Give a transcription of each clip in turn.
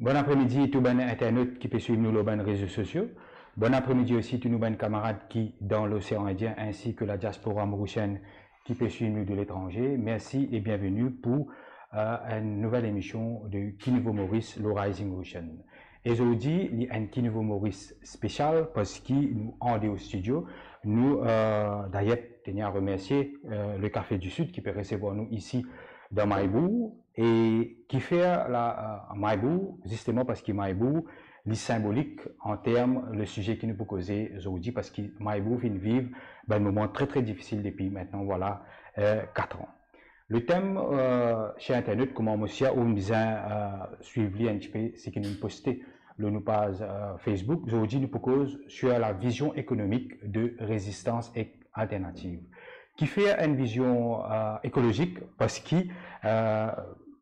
Bon après-midi, tout les internautes qui peut suivre nous sur les réseaux sociaux. Bon après-midi aussi, tous nos camarades qui dans l'océan Indien ainsi que la diaspora mauricienne qui peut suivre nous de l'étranger. Merci et bienvenue pour une nouvelle émission de Qui Nouveau Maurice, le Rising Ocean. Et aujourd'hui, il y a un Qui Nouveau Maurice spécial parce que nous en au studio. Nous, d'ailleurs, tenons à remercier le Café du Sud qui peut recevoir nous ici dans Maïbou et qui fait la Maïbou justement parce que Maïbou est symbolique en termes le sujet qui nous peut causer aujourd'hui parce que Maïbou vient vivre un moment très très difficile depuis maintenant voilà 4 ans. Le thème chez Internet, comme monsieur ou me disait suivre un petit peu ce que nous postons le nous page Facebook, aujourd'hui nous propose sur la vision économique de résistance alternative qui fait une vision écologique parce que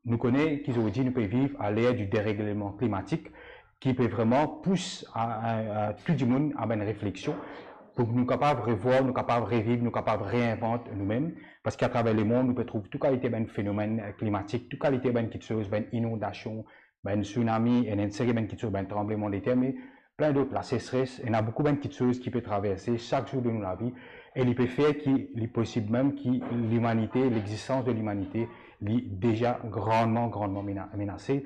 nous connaissons qu'aujourd'hui nous pouvons vivre à l'ère du dérèglement climatique qui peut vraiment pousser à tout le monde à une réflexion pour que nous capables de revoir, nous capables de revivre, nous capables de réinventer nous-mêmes parce qu'à travers le monde nous pouvons trouver toute qualité de phénomènes climatiques, toute qualité de choses, inondations, tsunami, et une série de choses, tremblement de terre, mais plein d'autres, la sécheresse, il y a beaucoup de petites choses qui peuvent traverser chaque jour de la vie et il peut faire qu'il est possible même que l'humanité, l'existence de l'humanité, est déjà grandement menacée.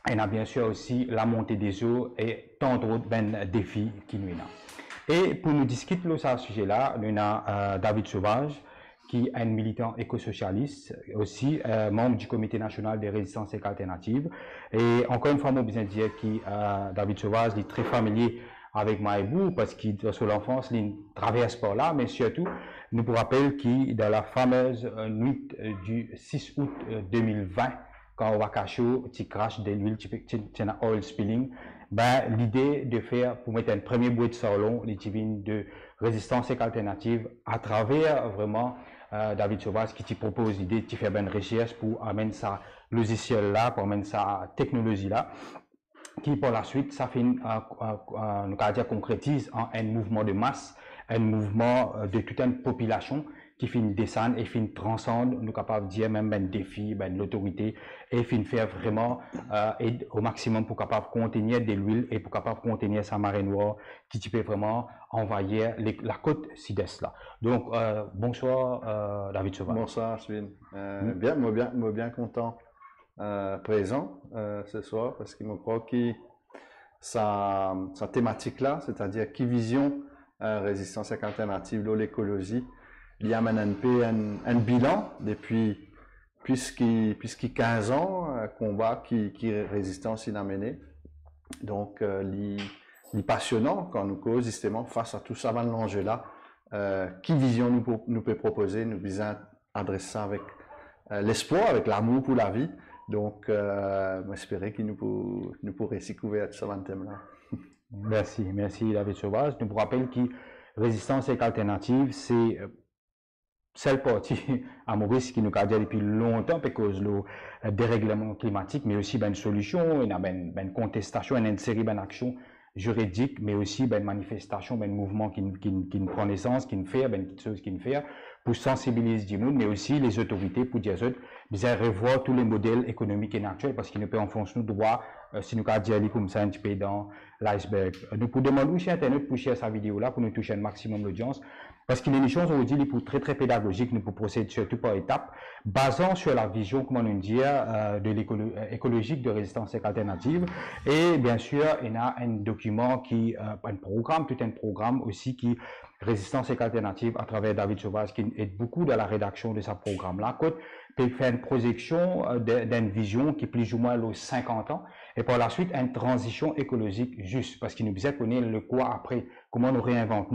Il y a bien sûr aussi la montée des eaux et tant d'autres défis qui nous ont. Et pour nous discuter de ce sujet-là, nous avons David Sauvage, qui est un militant éco-socialiste, aussi membre du Comité national des résistances alternatives. Et encore une fois, moi, besoin de dire que David Sauvage est très familier avec Maïbou parce qu'il, sur l'enfance, il traverse par là, mais surtout, nous vous rappelons qu'il, dans la fameuse nuit du 6 août 2020, quand on va cacher, tu crash de l'huile, tu as un oil spilling, l'idée de faire, pour mettre un premier bout de salon, les divines de résistance alternative à travers vraiment David Sauvage qui te propose l'idée de faire une recherche pour amener ça logiciel là, pour amener ça technologie là, qui par la suite, ça fait concrétise en un mouvement de masse, un mouvement de toute une population qui finit descendre et finit transcende, nous capable de dire même un défi, l'autorité et finit faire vraiment au maximum pour capable contenir de l'huile et pour capable contenir sa marée noire qui peut vraiment envahir la côte sud-est là. Donc bonsoir David Sauvage. Bonsoir Svin. Bien content présent ce soir parce qu'il me croit que sa thématique là, c'est-à-dire qui vision résistance alternative de l'écologie, il y a un bilan depuis puisqu'il 15 ans combat qui résistance il a mené. Donc il passionnant quand nous cause justement face à tout ça dans l'enjeu là, qui vision nous peut proposer, nous visons adresser ça avec l'espoir, avec l'amour pour la vie. Donc, j'espère que nous pourrons s'y couvrir sur ce thème-là. Merci David Sauvage. Nous vous rappelons que résistance alternative, c'est celle partie à Maurice qui nous a dit depuis longtemps parce que le dérèglement climatique, mais aussi une solution, il y a une contestation, une série d'actions juridiques, mais aussi une manifestation, un mouvement qui prend naissance, qui fait, une chose qui fait pour sensibiliser le monde, mais aussi les autorités pour dire bien revoir tous les modèles économiques et actuels parce qu'ils ne peuvent enfoncer nous droit si nous avons dit comme ça un petit peu dans l'iceberg. Nous pour demander chez Internet pour share sa vidéo là pour nous toucher un maximum d'audience parce qu'il y a des choses aujourd'hui pour très pédagogiques nous pour procéder surtout par étapes basant sur la vision comment nous dire de l'écologique de résistance alternative et bien sûr il y a un document qui un programme tout un programme aussi qui résistance alternative à travers David Sauvage qui aide beaucoup dans la rédaction de ce programme-là. Peut faire une projection d'une vision qui est plus ou moins aux 50 ans et par la suite une transition écologique juste parce qu'il nous disait connaître le quoi après, comment nous réinvente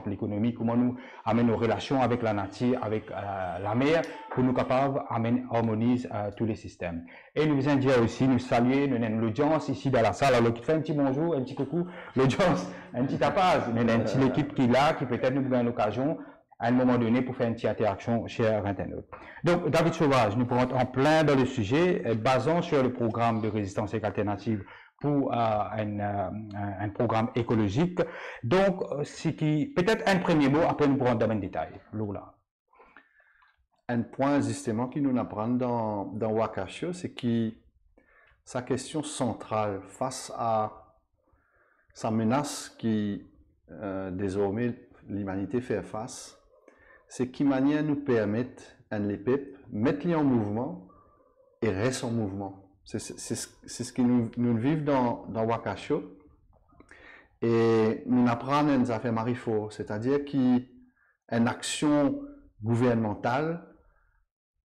l'économie, comment nous amène nos relations avec la nature, avec la mer pour nous capables harmoniser tous les systèmes. Et nous vous dire aussi, nous saluer l'audience ici dans la salle, alors qui fait un petit bonjour, un petit coucou, l'audience, un petit tapage, nous avons une petite équipe qui est là, qui peut-être nous donne l'occasion à un moment donné pour faire une petite interaction chers internautes. Donc, David Sauvage, nous pourrons en plein dans le sujet, basant sur le programme de résistance alternative pour un programme écologique. Donc, c'est qui peut-être un premier mot, après nous pourrons dans le détail. Là. Un point justement qui nous apprend dans Wakashio, c'est que sa question centrale face à sa menace qui désormais l'humanité fait face, c'est qui manière nous permettre les peuples mettre les en mouvement et reste en mouvement. C'est ce que nous vivons dans Wakasho. Et nous apprenons des affaires marifaux, c'est-à-dire qu'une action gouvernementale,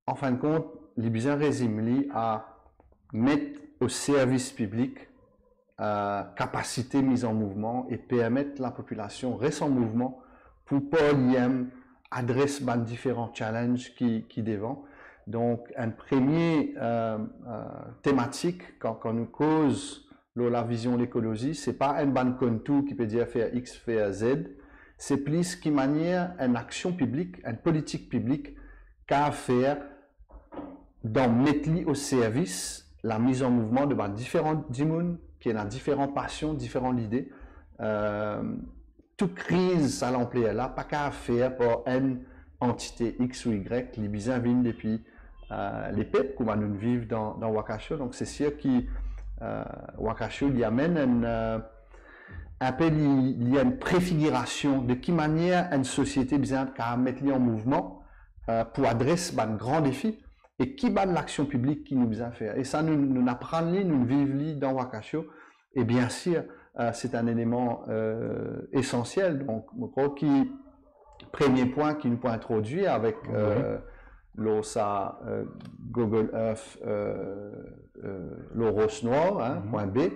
en fin de compte, les besoins résument à mettre au service public capacité mise en mouvement et permettre la population reste en mouvement pour pas adresser les différents challenges qui devant. Donc, un premier thématique quand nous cause la vision de l'écologie, c'est pas un ban contour qui peut dire faire X, faire Z, c'est plus qui manière une action publique, une politique publique qu'à faire dans mettre au service la mise en mouvement de différents dimoun qui ont différentes passions, différentes idées. Toute crise à l'emploi là, pas qu'à faire pour une entité X ou Y, les besoins viennent depuis les peuples qu'on va nous vivre dans Wakasho. Donc c'est sûr que Wakasho il y amène un peu il y a une préfiguration de qui manière une société besoin qu'à mettre en mouvement pour adresser un grand défi et qui bat l'action publique qui nous besoin faire. Et ça nous apprenons, nous vivons dans Wakasho. Et bien sûr, c'est un élément essentiel. Donc, je crois que premier point qui nous peut introduire avec l'OSA Google Earth, le rose noir, hein, point B,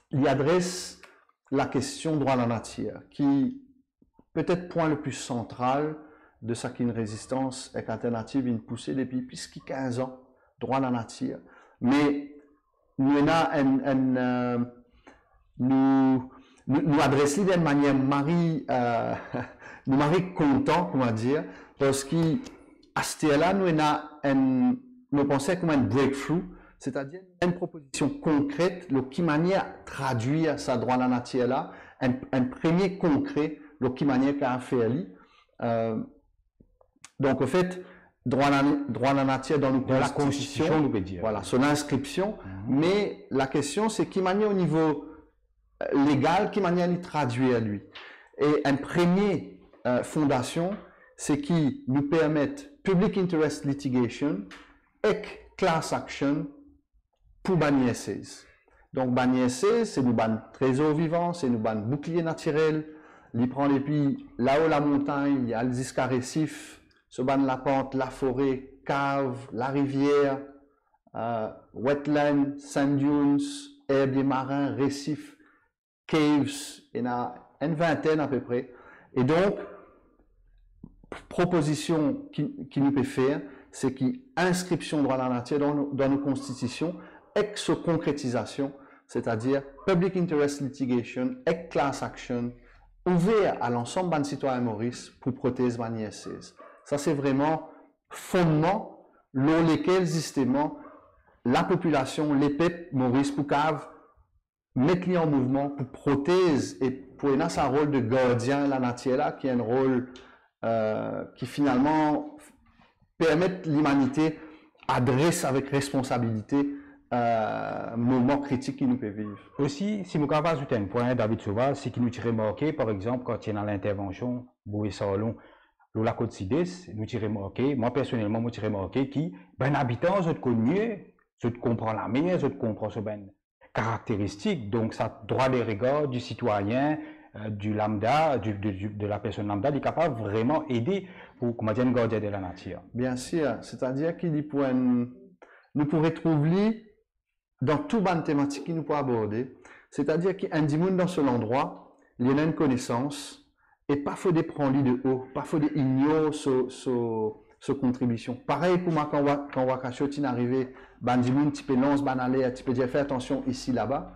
il adresse la question droit à la nature, qui peut-être point le plus central de ce qu'une résistance est alternative, une poussée depuis plus de 15 ans, droit à la nature. Mais nous adressons d'une manière nous content, comment dire, parce qu'à ce là nous pensons comme un breakthrough, c'est-à-dire une proposition concrète, qui manière traduire sa droit à la nature là, un premier concret, qui manière qu'à faire donc en fait, droit à la nature dans la Constitution, nous peut dire. Voilà, son inscription. Mais la question, c'est qui manière au niveau légal, qui manière il traduire lui. Et une première fondation, c'est qui nous permettent public interest litigation et class action pour bannir SS. Donc bannir SS, c'est nous ban trésor vivant, c'est nous ban bouclier naturel. Il prend les pays là-haut la montagne, il y a les isca récifs. Se ban la pente, la forêt, cave, la rivière, wetlands, sand dunes, herbiers marins, récifs, caves, il y en a une vingtaine à peu près. Et donc, proposition qui nous peut faire, c'est qu'inscription droit à la nature dans nos constitutions, ex-concrétisation, c'est-à-dire public interest litigation, et class action, ouvert à l'ensemble des citoyens maurice pour protéger les ISS. Ça, c'est vraiment fondement dans lesquels, justement, la population, les peuples maurice pour mettre en mouvement pour protéger et pour avoir un rôle de gardien de la nature là, qui est un rôle qui finalement permet l'humanité adresse avec responsabilité moment critique qui nous peut vivre. Aussi, si nous avons ajouté un point, David Sauvage, c'est qui nous tire remarqué, par exemple, quand il y a l'intervention, Boué Salon, la Côte Sidès, nous tire remarqué, moi personnellement, nous tire remarqué qui, ben, habitant, je te connais, je te comprends la mer, je te comprends ce ben caractéristique, donc ça droit des regards du citoyen, du lambda, de la personne lambda, il est capable vraiment aider pour, comment dire, une garder de la nature. Bien sûr, c'est-à-dire qu'il nous pourrions trouver dans toute bonne thématique qu'il nous peut aborder, c'est-à-dire qu'il y a un dimoun dans ce endroit, il y a une connaissance, et pas faut des prendre de haut, pas faut des ignorer sa contribution. Pareil pour moi quand Wakasho est arrivé, ban dimoun, tu peux lancer, ban aller, tu peux dire fais attention ici là-bas.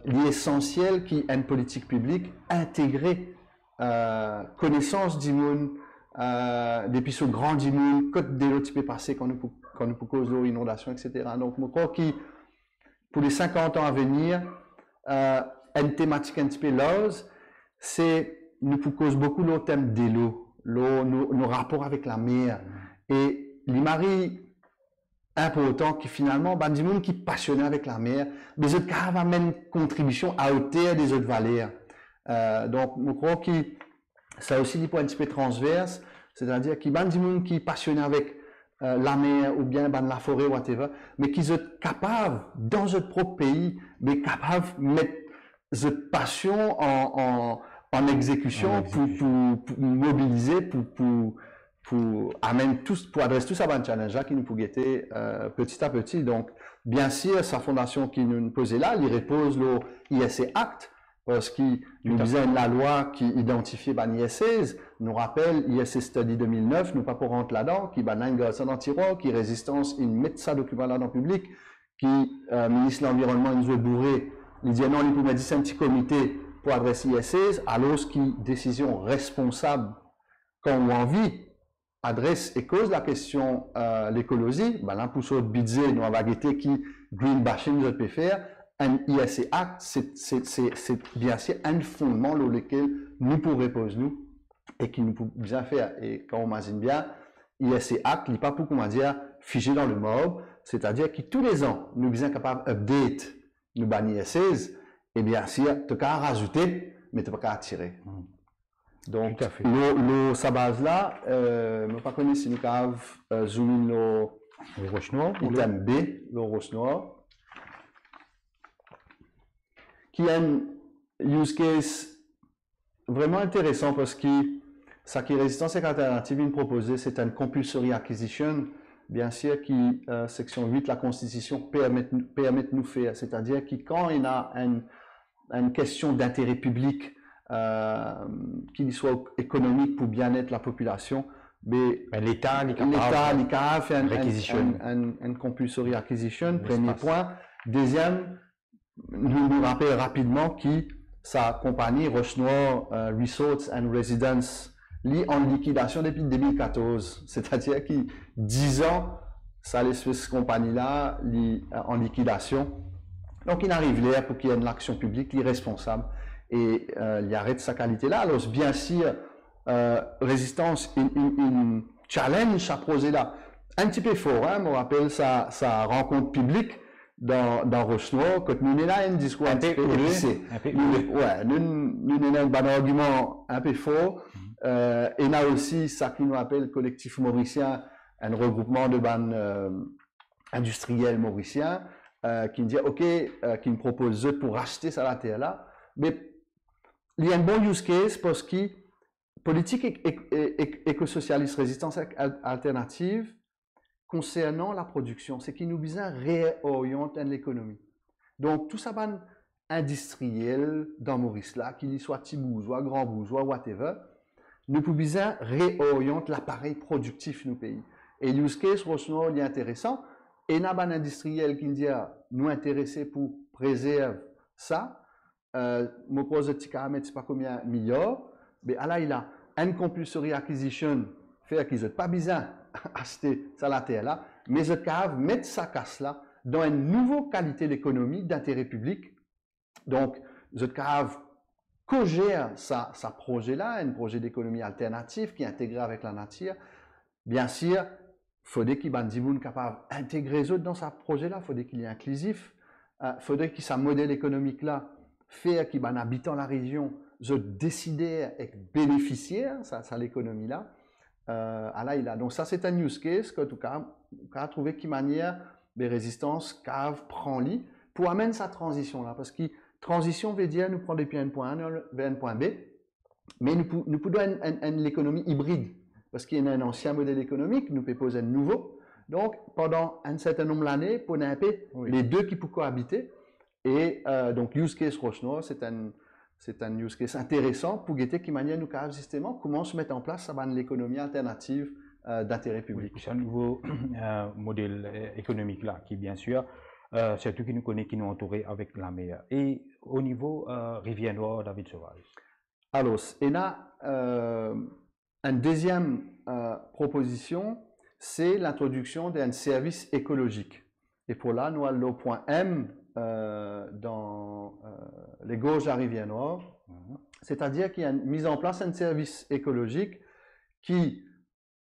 L'essentiel qui est une politique publique intégrée, connaissance dimoun, depuis ce grand dimoun, côte de l'eau tu peux passer quand nous cause l'eau, inondation, etc. Donc, je crois que pour les 50 ans à venir, une thématique un petit peu large, c'est nous cause beaucoup le thème de l'eau, nos rapports avec la mer. Et les maris, important qui finalement, ben, du monde qui est passionné avec la mer, mais ils ont même une contribution à hauteur des autres valeurs. Donc, je crois que ça aussi des points un petit peu transverses, c'est-à-dire qu'il y a du monde qui est passionné avec la mer ou bien ben, la forêt, whatever, mais qui sont capables, dans notre propre pays, mais capables de mettre cette passion en exécution pour mobiliser, pour amener tous, pour adresser tout ça à un challenge qui nous peut guetter petit à petit. Donc, bien sûr, sa fondation qui nous posait là, il repose le ISC Act, parce qu'il nous disait la loi qui identifiait l'ISC, nous rappelle ISC Study 2009, nous pas pour rentrer là-dedans, qui a un tiroir, qui résistance, il met ça document là dans le public, qui ministre de l'Environnement, il nous a bourré, il dit non, il peut mettre un petit comité pour adresser ISC, alors qui décision responsable quand on a envie adresse et cause la question l'écologie, ben là pour ce budget nous avons guetté qui green bashing nous peut faire un ISC Act, c'est bien sûr un fondement sur lequel nous pourrons reposer nous et qui nous peut bien faire. Et quand on imagine bien, ISC Act, il n'est pas pour comment dire figé dans le mob, c'est-à-dire que tous les ans nous sommes capables d'update nos ban ISCs et bien sûr tu as rajouter mais tu n'as pas attirer. Donc, sa base là, je ne sais pas si nous avons zoomé le roche noir, item B, le roche noir, qui a un use case vraiment intéressant parce que ça qui est résistance et alternative, il proposait, c'est une compulsory acquisition, bien sûr, qui, section 8 de la Constitution, permet de nous faire, c'est-à-dire que quand il y a une question d'intérêt public, qu'il soit économique pour bien-être la population, mais l'État fait une compulsory acquisition, premier point. Deuxième, nous rappelle rapidement que sa compagnie Roche Noire Resorts and Residence lit en liquidation depuis 2014, c'est-à-dire que 10 ans, ça laisse cette compagnie-là en liquidation. Donc, il arrive là pour qu'il y ait une action publique, il est responsable. Et il arrête sa qualité-là. Alors, bien sûr, résistance, une challenge à projet là. Un petit peu fort, hein, je me rappelle sa rencontre publique dans Roche-Noire, quand nous avons un discours un petit peu épicé. Ouais, nous avons un bon argument un peu fort. Et là aussi, ça qui nous appelle collectif mauricien, un regroupement de ban industriels mauriciens, qui nous dit, OK, qui nous propose pour racheter ça la terre là. Mais il y a un bon use case parce que politique éco-socialiste résistance alternative concernant la production, c'est qu'il nous besoin réorienter l'économie. Donc, tout ça, ban industriel dans Maurice là, qu'il soit petit bourgeois, grand bourgeois, whatever, nous pouvons besoin réorienter l'appareil productif de nos pays. Et use case, Roche-Noire, il est intéressant. Et il y a un industriel qui nous dit, nous intéresser pour préserver ça. Je pose un petit paramètre, je ne sais pas combien milliards, mais là, il a une compulsory acquisition, fait qu'ils n'ont pas besoin d'acheter ça la terre là, mais ils peuvent mettre sa casse là dans une nouvelle qualité d'économie d'intérêt public. Donc, ils peuvent co-gérer ça projet là, un projet d'économie alternative qui est intégré avec la nature. Bien sûr, il faudrait qu'il y ait des gens capables d'intégrer les autres dans ce projet là, il faudrait qu'il y ait inclusif, il faudrait qu'il y ait un modèle économique là, faire qui ben habitant la région je décider et bénéficier ça l'économie là là il a donc ça c'est un use case que en tout cas on trouver qui manière des résistances cave prend lit pour amener sa transition là parce que transition veut dire nous prendre depuis un point A vers un point B mais nous pouvons l'économie hybride parce qu'il y a un ancien modèle économique nous peut poser un nouveau donc pendant un certain nombre d'années pour un peu les deux qui peuvent cohabiter. Et donc, use case Roche-Noire, c'est un use case intéressant pour guetter qui manière nous cadre justement comment se mettre en place ça l'économie alternative d'intérêt public. C'est un nouveau modèle économique là qui bien sûr surtout qui nous connaît, qui nous entoure avec la mer. Et au niveau Rivière Noire, David Sauvage. Alors, il y a une deuxième proposition, c'est l'introduction d'un service écologique. Et pour là, nous avons le point M dans les gorges de la Rivière Noire, c'est-à-dire qu'il y a une mise en place d'un service écologique qui,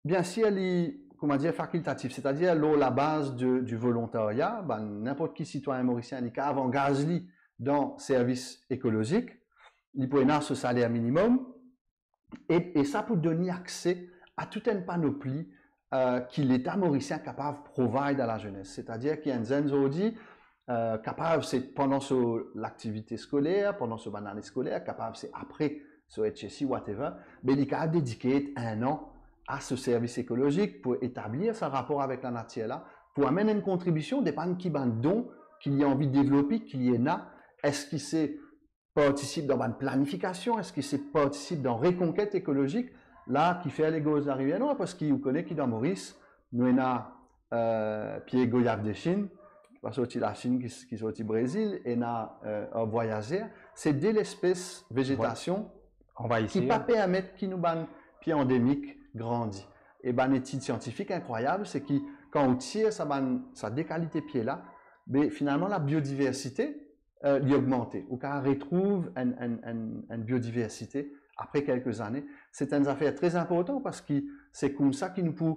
bien sûr, est comment dire, facultatif, c'est-à-dire la base du volontariat, ben, n'importe qui citoyen mauricien qui a engagé lui dans service écologique, il peut avoir ce salaire minimum, et ça peut donner accès à toute une panoplie que l'État mauricien est capable de provide à la jeunesse. C'est-à-dire qu'il y a une zone aujourd'hui capable, c'est pendant l'activité scolaire, pendant ce année scolaire, capable, c'est après, sur HSI, whatever, mais il a dédié 1 an à ce service écologique pour établir ce rapport avec la nature là, pour amener une contribution, dépend qui ban don, qu'il y a envie de développer, qu'il y en a, est-ce qu'il s'est participe dans une planification, est-ce qu'il s'est participe dans reconquête écologique, là, qui fait les gosses d'arriver, non, parce qu'il connaît qui dans Maurice, nous on a Pierre Goyave de Chine, qui va sortir la Chine, qui sortit Brésil, et on a un voyageur, c'est dès l'espèce végétation qui ne peut permettre qu'il nous ban pied endémique grandit. Et ben, une étude scientifique incroyable, c'est que quand on tire sa déqualité pied là, mais finalement la biodiversité l'y augmenter, ou qu'on retrouve une biodiversité après quelques années. C'est une affaire très importante parce que c'est comme ça qu'il nous peut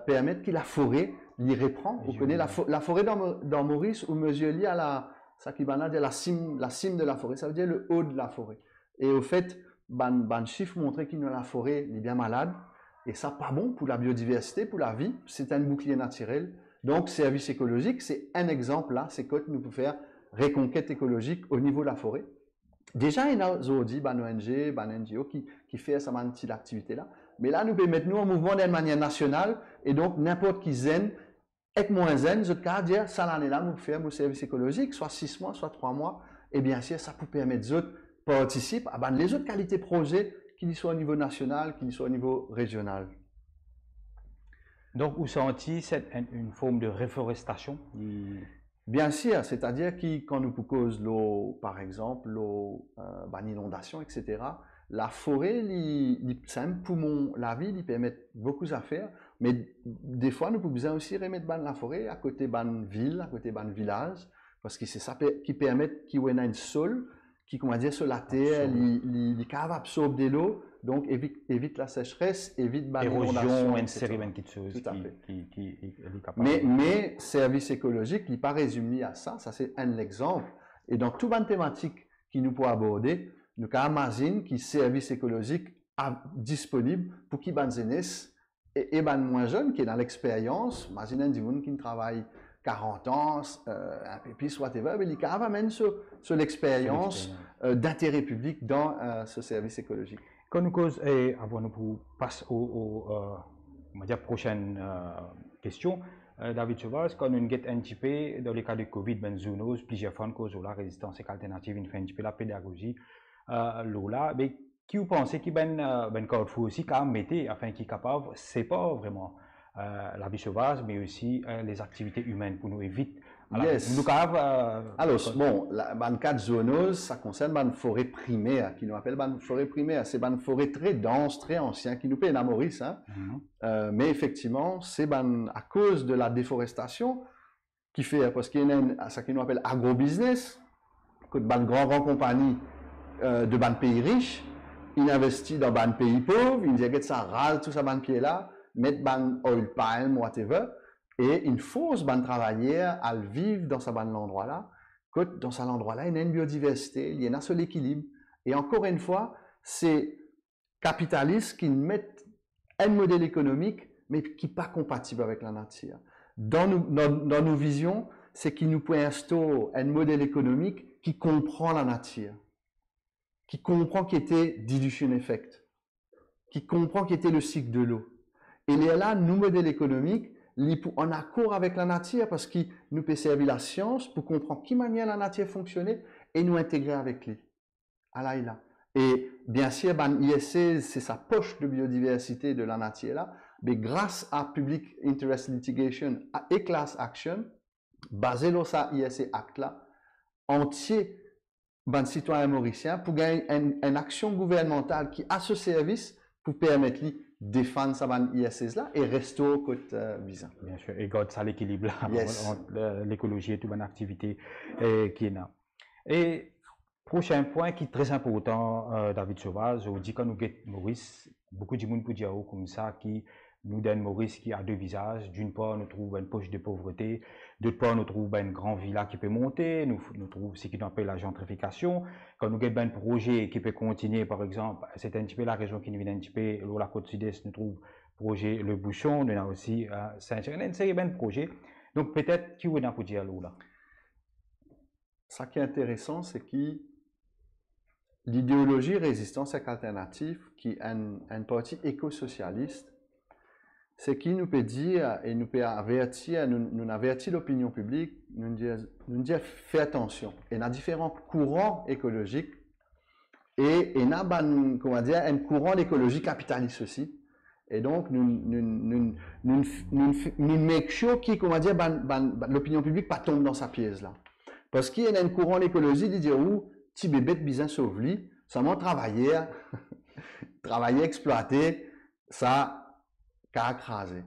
permettre que la forêt l'y reprend. Vous connaissez la forêt dans Maurice, où mesure lié à ça qui va dire la cime de la forêt, ça veut dire le haut de la forêt. Et au fait, ban chiffre montrait que la forêt est bien malade, et ça pas bon pour la biodiversité, pour la vie. C'est un bouclier naturel. Donc, service écologique, c'est un exemple là, c'est que nous pouvons faire reconquête écologique au niveau de la forêt. Déjà, il y a aujourd'hui des ONG, des NGO qui fait cette activité-là. Mais là, nous pouvons mettre nous en mouvement d'une manière nationale, et donc n'importe qui zen, avec moins zen, je peux dire, ça l'année-là, nous faire mon service écologique, soit 6 mois, soit 3 mois, et bien sûr, ça peut permettre aux autres participer à les autres qualités de projet, qu'ils soient au niveau national, qu'ils soient au niveau régional. Donc, vous sentez une forme de reforestation? Bien sûr, c'est-à-dire que quand nous cause l'eau, par exemple, l'eau, l'inondation, etc., la forêt, c'est un poumon, la vie, il permet beaucoup d'affaires, mais des fois, nous pouvons aussi remettre la forêt à côté de ville, à côté de village, parce que c'est ça qui permet qu'il y ait un sol qui, comment dire, sur la terre, il est capable d'absorber de l'eau, donc évite la sécheresse, évite l'érosion, une série de choses mais service écologique, il n'est pas résumé à ça, ça c'est un exemple. Et dans toute une thématique qui nous peut aborder, nous avons imaginer que service écologique disponible pour qui ban jeunesse et ban moins jeune qui est dans l'expérience, imaginez du monde qui travaille 40 ans, un peu plus, whatever, mais il y a même sur l'expérience d'intérêt public dans ce service écologique. Quand nous cause, avant nous passer aux prochaine question, David Sauvage, quand nous avons un dans le cas de Covid, zoonose, plusieurs fois cause la résistance alternative, une fait un petit peu la pédagogie, là, mais qui vous pensez qui faut aussi quand même mettre, afin qu'il est capable, c'est pas vraiment la vie sauvage, mais aussi les activités humaines pour nous éviter. Yes. Alors, bon, la cas de zoonose, ça concerne une forêt primaire, qui nous appelle une forêt primaire. C'est une forêt très dense, très ancienne, qui nous paie à Maurice. Hein. Mais effectivement, c'est à cause de la déforestation qui fait, parce qu'il y a ce qu'on appelle agrobusiness, que de grandes compagnies de pays riches, ils investissent dans des pays pauvres, ils disent que ça râle tout ça, ban pied là, mettre ban oil palm, whatever. Et il force les travailleurs à vivre dans ce endroit-là, que dans cet endroit-là, il y a une biodiversité, il y a un seul équilibre. Et encore une fois, c'est capitalistes qui mettent un modèle économique, mais qui n'est pas compatible avec la nature. Dans nos visions, c'est qu'il nous peut instaurer un modèle économique qui comprend la nature, qui comprend qui était dilution effect, qui comprend qui était le cycle de l'eau. Et là, nos modèles économiques, en accord avec la nature parce qu'il nous peut servir la science pour comprendre qui manière la nature fonctionnait et nous intégrer avec lui. Là. Et bien sûr, ISC, c'est sa poche de biodiversité de la nature là, mais grâce à Public Interest Litigation et Class Action, basé sur ça ISC Act là, entier citoyen mauricien pour gagner une action gouvernementale qui a ce service pour permettre lui défendre sa ISS là et rester au côté visant. Bien sûr, et garde ça l'équilibre entre l'écologie et toute bonne activité qui est là. Et prochain point qui est très important, David Sauvage, je vous dis quand nous guettons Maurice, beaucoup de monde peut dire comme ça qui nous donne Maurice qui a deux visages. D'une part, nous trouvons une poche de pauvreté. D'autre part, nous trouvons une grande villa qui peut monter. Nous trouvons ce qu'on appelle la gentrification. Quand nous avons un projet qui peut continuer, par exemple, c'est un petit peu la région qui nous vient un petit peu, la côte sud-est, nous trouvons projet Le Bouchon, nous avons aussi Saint-Germain, une série de projets. Donc peut-être, qui vous a pour dire là? Ce qui est intéressant, c'est que l'idéologie résistance alternative, qui est un parti éco-socialiste, c'est qui nous peut dire et nous peut avertir, nous avertit l'opinion publique, nous dire fais attention. Il y a différents courants écologiques et il y a un courant d'écologie capitaliste aussi. Et donc, nous make sure que l'opinion publique pas tombe dans sa piège là. Parce qu'il y a un courant d'écologie qui dit où petit bébé bien sauvé, ça m'a travaillé, exploité, ça a écrasé.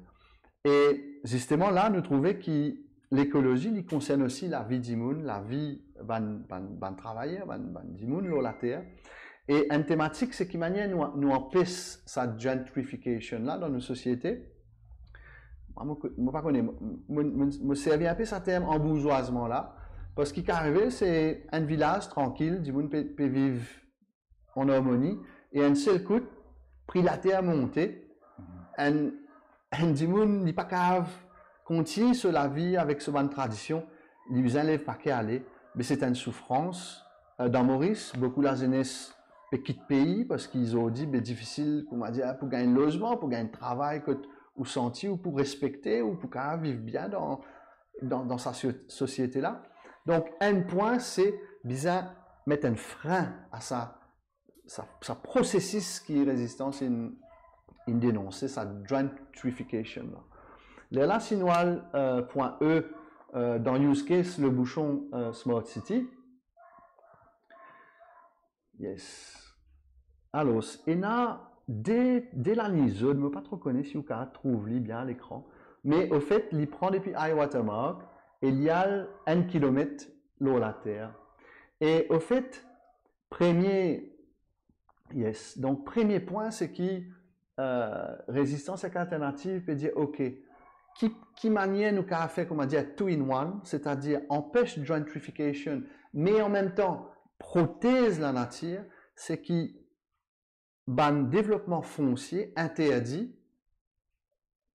Et justement là, nous trouvons que l'écologie il concerne aussi la vie d'immun, la vie ban travailler, ban d'immun sur la terre. Et une thématique, c'est qui manière nous empêche cette gentrification là dans nos sociétés. Moi pas connais, me servir un peu ce terme embourgeoisement là, parce qu'il arrive c'est un village tranquille, du monde peut vivre en harmonie, et un seul coup, pris la terre monter, un du monde n'est pas capable continue sur la vie avec ce bonne tradition, il ne lève pas qu'à aller, mais c'est une souffrance. Dans Maurice, beaucoup de la jeunesse quitte le pays parce qu'ils ont dit c'est difficile pour gagner un logement, pour gagner un travail ou sentir ou pour respecter ou pour vivre bien dans sa société là. Donc un point c'est bien mettre un frein à sa processus qui est résistance une dénoncer sa gentrification là. Là point E dans use case le bouchon smart city. Yes. Alors, il y a dès l'année, je ne me pas trop connaître si vous trouvez bien l'écran, mais au fait, il prend depuis high watermark et il y a 1 km l'eau la terre. Et au fait, premier point, c'est qui résistance alternative peut dire ok, qui manière nous a fait comment dire two in one, c'est-à-dire empêche gentrification, mais en même temps protège la nature, c'est qui ban développement foncier interdit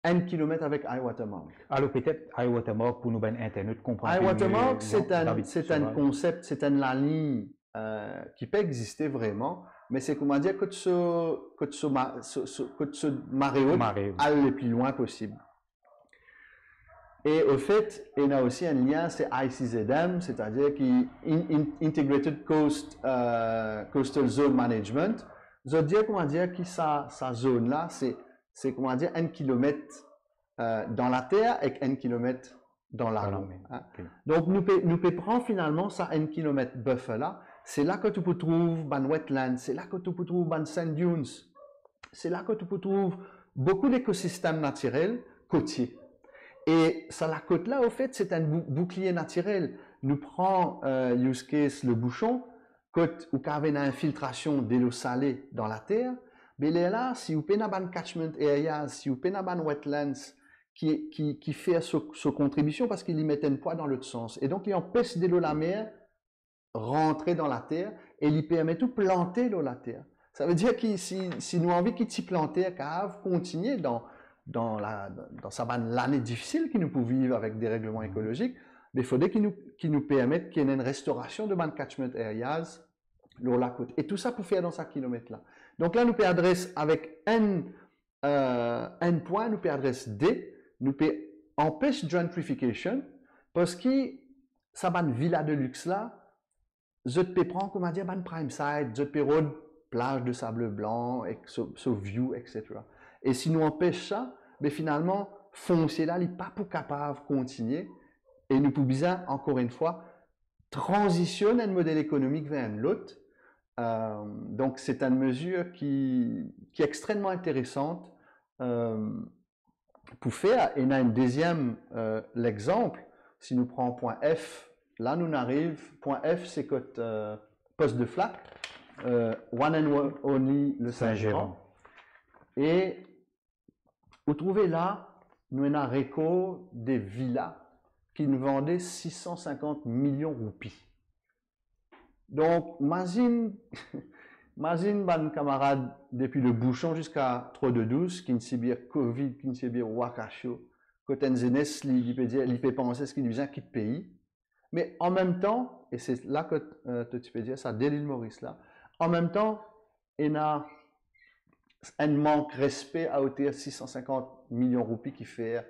1 km avec high watermark. Alors peut-être high watermark pour nous ben internet comprendre. High watermark c'est un concept, c'est une ligne qui peut exister vraiment, mais c'est comment dire que ce maréo aller le plus loin possible. Et au fait, il y a aussi un lien, c'est ICZM, c'est-à-dire qui Integrated Coastal Zone Management. Je veux dire comment dire que sa zone là, c'est comment dire 1 km dans la terre et 1 km dans la mer. Hein? Okay. Donc nous peut prendre finalement ça 1 km buffer là. C'est là que tu peux trouver ban wetlands, c'est là que tu peux trouver ban sand dunes, c'est là que tu peux trouver beaucoup d'écosystèmes naturels côtiers. Et ça, la côte là, au fait, c'est un bouclier naturel. Nous prenons use case le bouchon, côte où il y a une infiltration de l'eau salée dans la terre. Mais là, si vous avez un catchment area, si vous avez un wetlands qui fait sa contribution parce qu'il y met un poids dans l'autre sens. Et donc, il empêche de l'eau la mer rentrer dans la terre et il permet tout planter l'eau la terre. Ça veut dire que si nous avons envie qu'il s'y planter, qu'à continuer dans l'année difficile que nous pouvons vivre avec des règlements écologiques, il faudrait qu'ils nous permettent qu'il y ait une restauration de catchment areas sur la côte. Et tout ça pour faire dans 5 km là. Donc là, nous pouvons adresser avec un point, nous pouvons adresser D, nous pouvons empêcher gentrification parce que ça va une villa de luxe là, je peux prendre, comment dire, une prime side, je peux prendre plage de sable blanc, ce view, etc. Et si nous empêchons ça, mais finalement, foncier là, il n'est pas pour capable de continuer. Et nous pouvons bien, encore une fois, transitionner un modèle économique vers un autre. Donc, c'est une mesure qui est extrêmement intéressante pour faire. Et on a un deuxième l'exemple. Si nous prenons point F, là, nous arrivons. Point F, c'est que poste de flat. One and only le Saint-Gérand. Et Vous trouvez là, nous avons un record des villas qui nous vendaient 650 millions de roupies. Donc, imagine, imagine, ban camarade, depuis le bouchon jusqu'à trop de douce, qui ne sait bien Covid, qui ne sait bien Wakasho, quand on jeunesse, il peut penser ce qu'il vient quitter le pays. Mais en même temps, et c'est là que tu peux dire ça, dès l'île Maurice là, en même temps, il y a un manque de respect à hauteur de 650 millions de roupies qui fait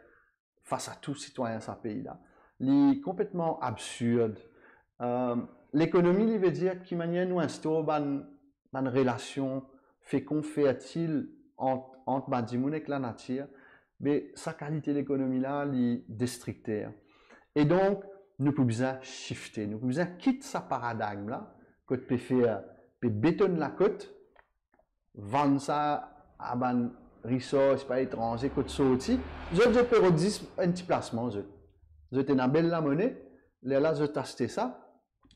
face à tous citoyens de ce pays-là. Il est complètement absurde. L'économie, il veut dire qu'il manière nous instaure une relation féconde, fertile entre Badimoun et la nature, mais sa qualité d'économie là, il est destructeur. Et donc, nous pouvons besoin shifter, nous pouvons besoin quitter ce paradigme là, que tu peux faire, tu peux bétonner la côte, vendre ça à ban ressources pas étranger que tu sorti, je peux redire un petit placement, je t'ai une belle la monnaie, là je t'acheter ça.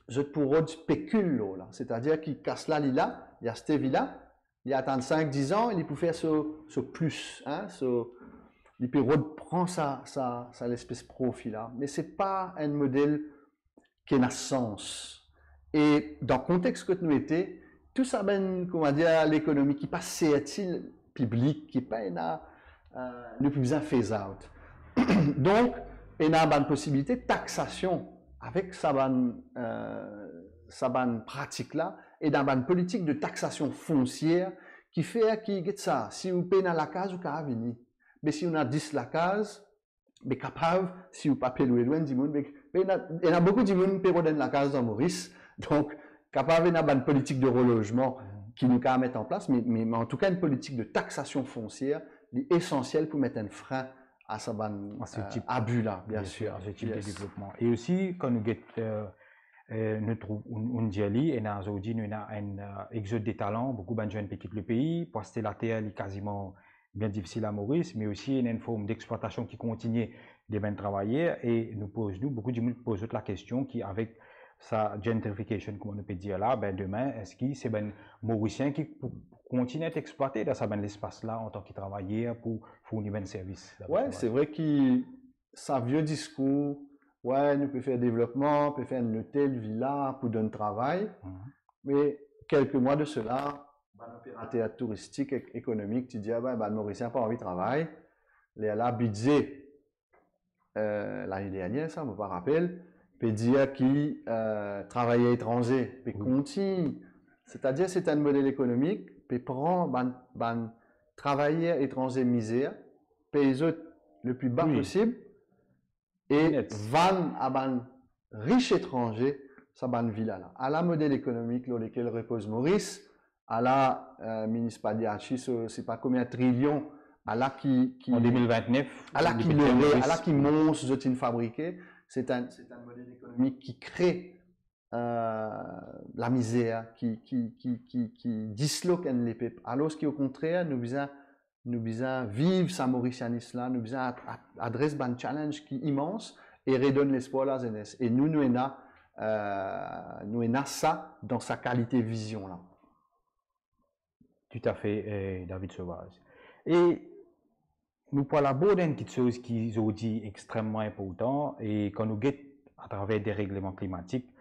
Je pourrais spéculer là, c'est-à-dire qu'il casse là, il y a cette vie-là, il attend 5-10 ans, il peut faire ce plus, hein, il peut reprendre ça l'espèce profit là, mais c'est pas un modèle qui a sens. Et dans le contexte que nous étions, tout ça ben, comment dire, l'économie qui passe c'est-il public, qui pas ne plus besoin phase out. Donc, il y a une possibilité de taxation avec sa pratique là et dans une politique de taxation foncière qui fait que ça, si vous payez dans la case, vous pouvez venir. Mais si on a 10 la case, mais capable, si vous pas payez loin du monde, il y a beaucoup de monde qui payent dans la case dans Maurice, donc capable d'avoir une politique de relogement qui nous permet mettre en place, mais en tout cas une politique de taxation foncière est essentielle pour mettre un frein à ce type abus-là, bien sûr. À ce type de développement. Et aussi, quand nous trouvons et nous avons un exode des talents, beaucoup de jeunes quittent le pays, poster la terre est quasiment bien difficile à Maurice, mais aussi il y a une forme d'exploitation qui continue de bien travailler et beaucoup de gens posent la question qui avec sa gentrification, comme on peut dire là, ben demain, est-ce que c'est ben Mauricien qui continue à être exploité dans ça ben l'espace là en tant que travailleur pour fournir un service? Ouais, c'est vrai que ça vieux discours, ouais, nous pouvons faire développement, nous pouvons faire une hôtel, villa pour donner travail, mais quelques mois de cela, l'opérateur touristique et économique, tu dis, ah ben, Mauricien n'a pas envie de travailler, là, budget, l'année dernière, ça, je ne me rappelle, peut dire qui travaillait étranger, peut continue. C'est-à-dire, c'est un modèle économique, peut prendre ban travailleurs étrangers misère, payer les autres le plus bas possible, et van à ban riche étranger, ça ban villa là. À la modèle économique, sur lequel repose Maurice, à la municipalité, c'est pas combien de trillions, à la qui en 2029, à la qui monte de fabriqué, c'est un modèle économique qui crée la misère, qui disloque les peuples. Alors ce qui au contraire, nous besoin vivre sa mauricianisme là, nous besoin adresser un challenge qui est immense et redonne l'espoir à la jeunesse. Et nous avons ça dans sa qualité vision là. Tout à fait, David Sauvage. Et nous parlons d'abord d'une petite chose qui ont dit extrêmement important et quand nous guettons à travers des règlements climatiques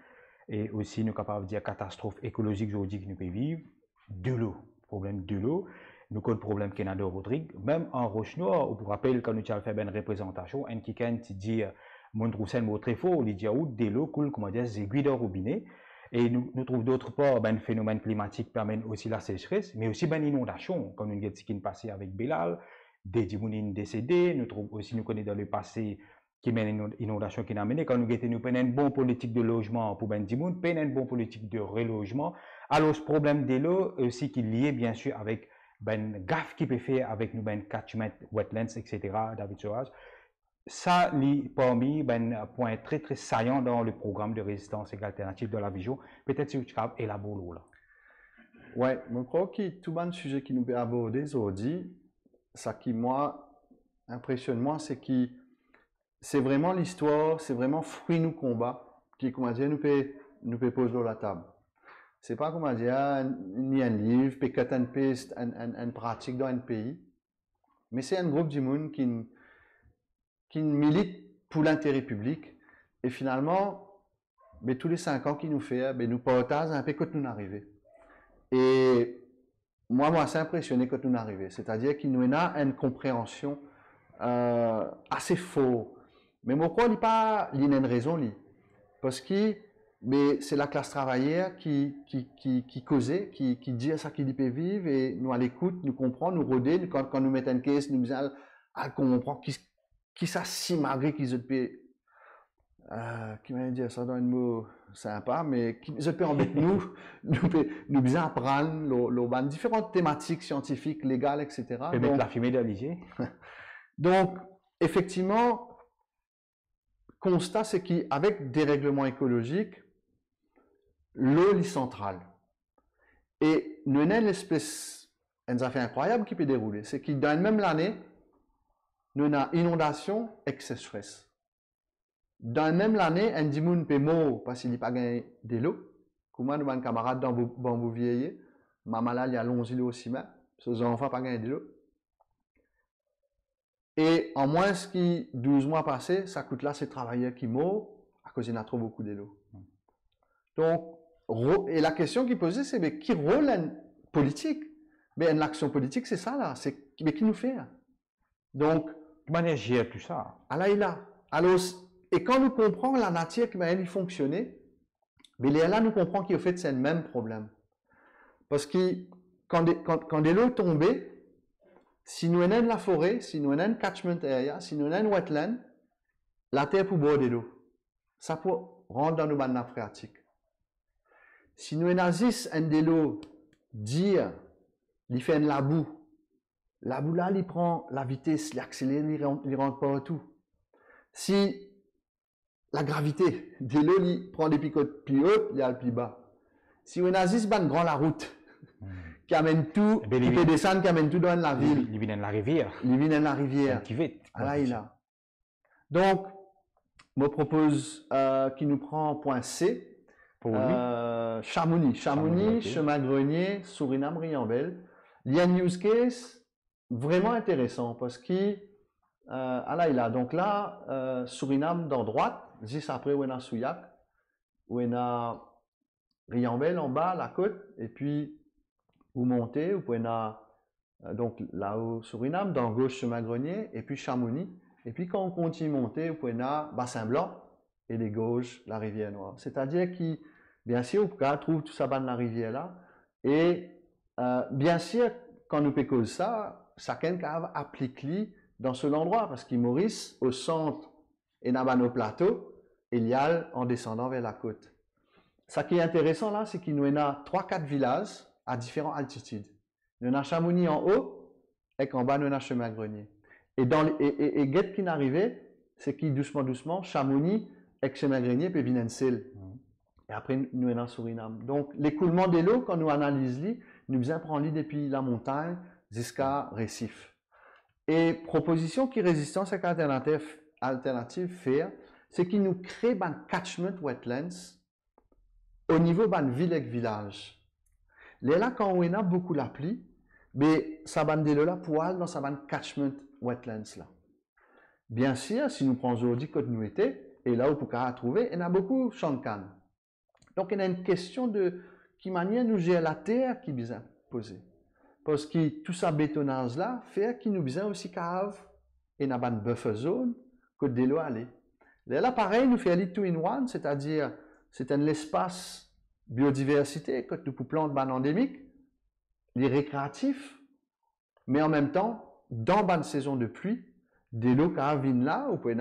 et aussi nous sommes capables de dire catastrophe écologique aujourd'hui que nous pouvons vivre, de l'eau, problème de l'eau, nous avons le problème qu'il y a dans Rodrigue, même en Roche-Noire, on vous rappelle quand nous avons fait une représentation, un qui dit mon roussel mot très fort, il dit de l'eau coule, comment dire, des aiguilles de robinet. Et nous trouvons d'autre part, ben, le phénomène climatique permet aussi la sécheresse, mais aussi ben, l'inondation, comme nous avons dit passé avec Belal, des dimounines décédés, nous trouvons aussi, nous connaissons dans le passé, qui mène une inondation qui n'a amené, quand nous prenons une bonne politique de logement pour ben dimoun, prenons une bonne politique de relogement. Alors, ce problème de l'eau aussi qui est lié, bien sûr, avec ben gaffe qui peut faire avec nous, ben catchment, wetlands, etc., David Soaz. Ça, parmi un point très très saillant dans le programme de résistance et alternative de la vision, peut-être si tu peux élaborer là. Ouais, je crois que tout le sujet qui nous peut aborder aujourd'hui, ça qui moi impressionne moi, c'est que c'est vraiment l'histoire, c'est vraiment fruit nous combat qui comment dire nous peut poser sur la table. C'est pas comment dire ni un livre, peut-être une piste, une pratique dans un pays, Mais c'est un groupe du monde qui milite pour l'intérêt public. Et finalement, mais tous les 5 ans qu'il nous fait, nous partageons un peu quand nous arrivons. Et moi, c'est impressionné quand nous arrivons. C'est-à-dire qu'il nous a une compréhension assez faux. Mais moi, il n'y a pas une raison. Parce que c'est la classe travaillère qui causait, qui dit ça qu'il peut vivre, et nous à l'écoute, nous comprenons, nous rôder, quand nous mettons une caisse, nous disons à comprendre qui ça si malgré qu'ils ont qui m'a dit ça dans un mot sympa, mais qui se peut embêter nous bien apprendre différentes thématiques scientifiques, légales, etc. Mettre la fumée d'Alizé. Donc, effectivement, constat, c'est qu'avec des règlements écologiques, l'eau est centrale. Et nous avons une espèce, une affaire incroyable qui peut dérouler. C'est que dans la même année, nous avons inondation, excès stress. Dans la même année, un dimoun peut mourir parce qu'il n'a pas gagné de l'eau. Comme moi, nous avons un camarade dans Bambou-Vieillet. Maman là, il y a 11 îlots au ciment. Ses enfants n'ont pas gagné de l'eau. Et en moins de 12 mois passés, ça coûte là ces travailleurs qui meurent à cause qu'il y a trop beaucoup de l'eau. Donc, et la question qui posait, c'est mais qui rôle politique? Mais l'action politique, c'est ça là. Mais qui nous fait? Donc, de manière gère tout ça. Allah est là. Alors, et quand nous comprenons la nature qui va fonctionner, mais là, nous comprenons qu'en fait, c'est le même problème. Parce que quand de l'eau tombe, si nous avons la forêt, si nous avons un catchment area, si nous avons un wetland, la terre peut boire de l'eau. Ça peut rentrer dans nos nappes phréatiques. Si nous avons un de l'eau, dire, il fait un labou là, il prend la vitesse, il accélère, il rentre partout. Si la gravité de l'eau, il prend des picotes plus hautes, il y a le plus bas. Si on a une grande la route, qui amène tout, qui peut descendre, qui amène tout dans la ville. Il vient dans la rivière. Il vient dans la rivière. Qui vite. Là, il a. Donc, je me propose qu'il nous prend point C. Pour lui. Chamonix, Chemin Grenier, Suriname, Riambel. Il y a un use case vraiment intéressant parce que là, il a. Donc là, Suriname dans droite, juste après, on a Souillac, on a Riambel en bas, la côte, et puis vous montez, vous pouvez donc là-haut Suriname, dans gauche Chemin Grenier, et puis Chamonix. Et puis quand on continue à monter, vous pouvez Bassin Blanc, et les gauches, la rivière Noire. C'est-à-dire que, bien sûr, on trouve tout ça dans la rivière là. Et bien sûr, quand nous pécons ça, chacun applique dans ce endroit, parce qu'il Maurice, au centre, et dans nos plateaux, et il y a en descendant vers la côte. Ce qui est intéressant là, c'est qu'il nous y a 3-4 villages à différentes altitudes. Nous avons Chamonix en haut, et qu'en bas, nous avons Chemin Grenier. Et Guet qui n'arrivait, c'est qu'il doucement, Chamonix et Chemin Grenier peut venir Et après, nous avons Suriname. Donc, l'écoulement de l'eau, quand nous analysons, nous bien prendre depuis la montagne jusqu'à Récif. Et proposition qui résistance avec alternative faire, c'est qu'il nous crée un catchment wetlands au niveau de ville et village. Là, quand on a beaucoup la pluie, mais ça va de là pour aller dans sa catchment wetlands là. Bien sûr, si nous prenons aujourd'hui quand nous étions, et là où pour trouver, il y a beaucoup de champs de canne. Donc, il y a une question de qui manière nous gérer la terre qui est bien posée. Parce que tout ça bétonnage là fait qu'il nous besoin aussi cave et n'a pas de buffer zone que de l'eau aller. Là pareil nous fait aller two in one, c'est-à-dire c'est un espace biodiversité que nous pouvons planter endémique, les récréatifs, mais en même temps dans une saison de pluie, des lots qui viennent là, ou pouvez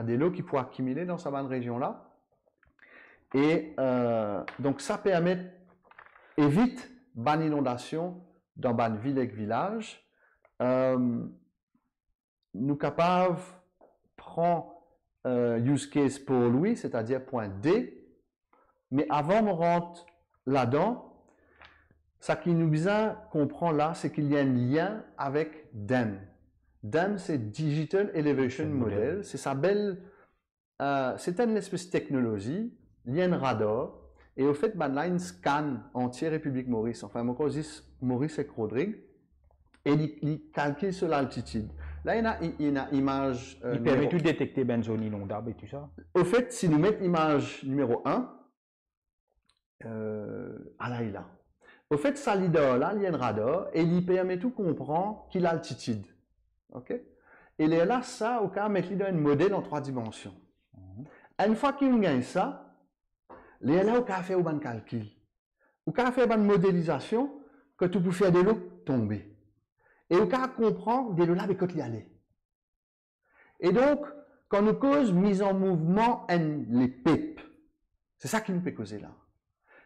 des lots qui pourraient accumuler dans cette région là. Et donc ça permet évite une inondation dans une ville et village, nous capables prendre use case pour lui, c'est-à-dire point D, mais avant de rentrer là-dedans, ce qui nous besoin comprendre là, c'est qu'il y a un lien avec DEM. DEM, c'est Digital Elevation Model, c'est sa belle, c'est une espèce de technologie, il y a un radar, et au fait, là, une scan entière République Maurice, enfin, moi, je dis Maurice et Rodrigue, et il calcule sur l'altitude. Là, il y a une image. Il permet tout de détecter une zone inondable et tout ça. Au fait, si nous mettons image numéro 1, là, il a. Au fait, ça leader là, il y a un radar et il permet tout comprendre qu'il a l'altitude. OK? Et là, ça, au cas, mettre dans un modèle en 3 dimensions. Une fois qu'il gagne ça, là, au cas, faire un calcul. Au cas, faire une modélisation que tu peux faire de l'eau tomber. Et au cas, comprendre de l'eau là, mais quand il y aller. Et donc, quand nous cause mise en mouvement, les PEP, c'est ça qui nous peut causer là.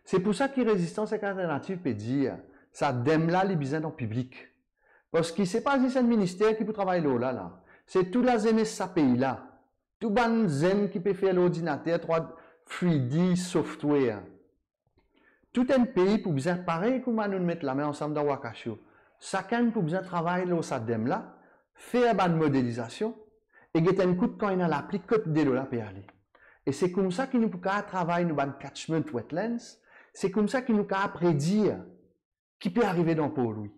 C'est pour ça que résistance alternative peut dire, ça dème là les besoins dans le public. Parce que ce n'est pas juste un ministère qui peut travailler là. C'est toute la zone de ce pays-là. Tout le zone qui peut faire l'ordinateur, 3D software. Tout un pays pour besoin pareil comme nous mettre la main ensemble dans Wakasho. Chacun pour besoin travailler là, ça dème là, faire une modélisation et get un coup de quand il a l'applique que de là peut aller. Et c'est comme ça que nous pouvons travailler dans catchment wetlands. C'est comme ça que nous pouvons prédire qui peut arriver dans Port-Louis.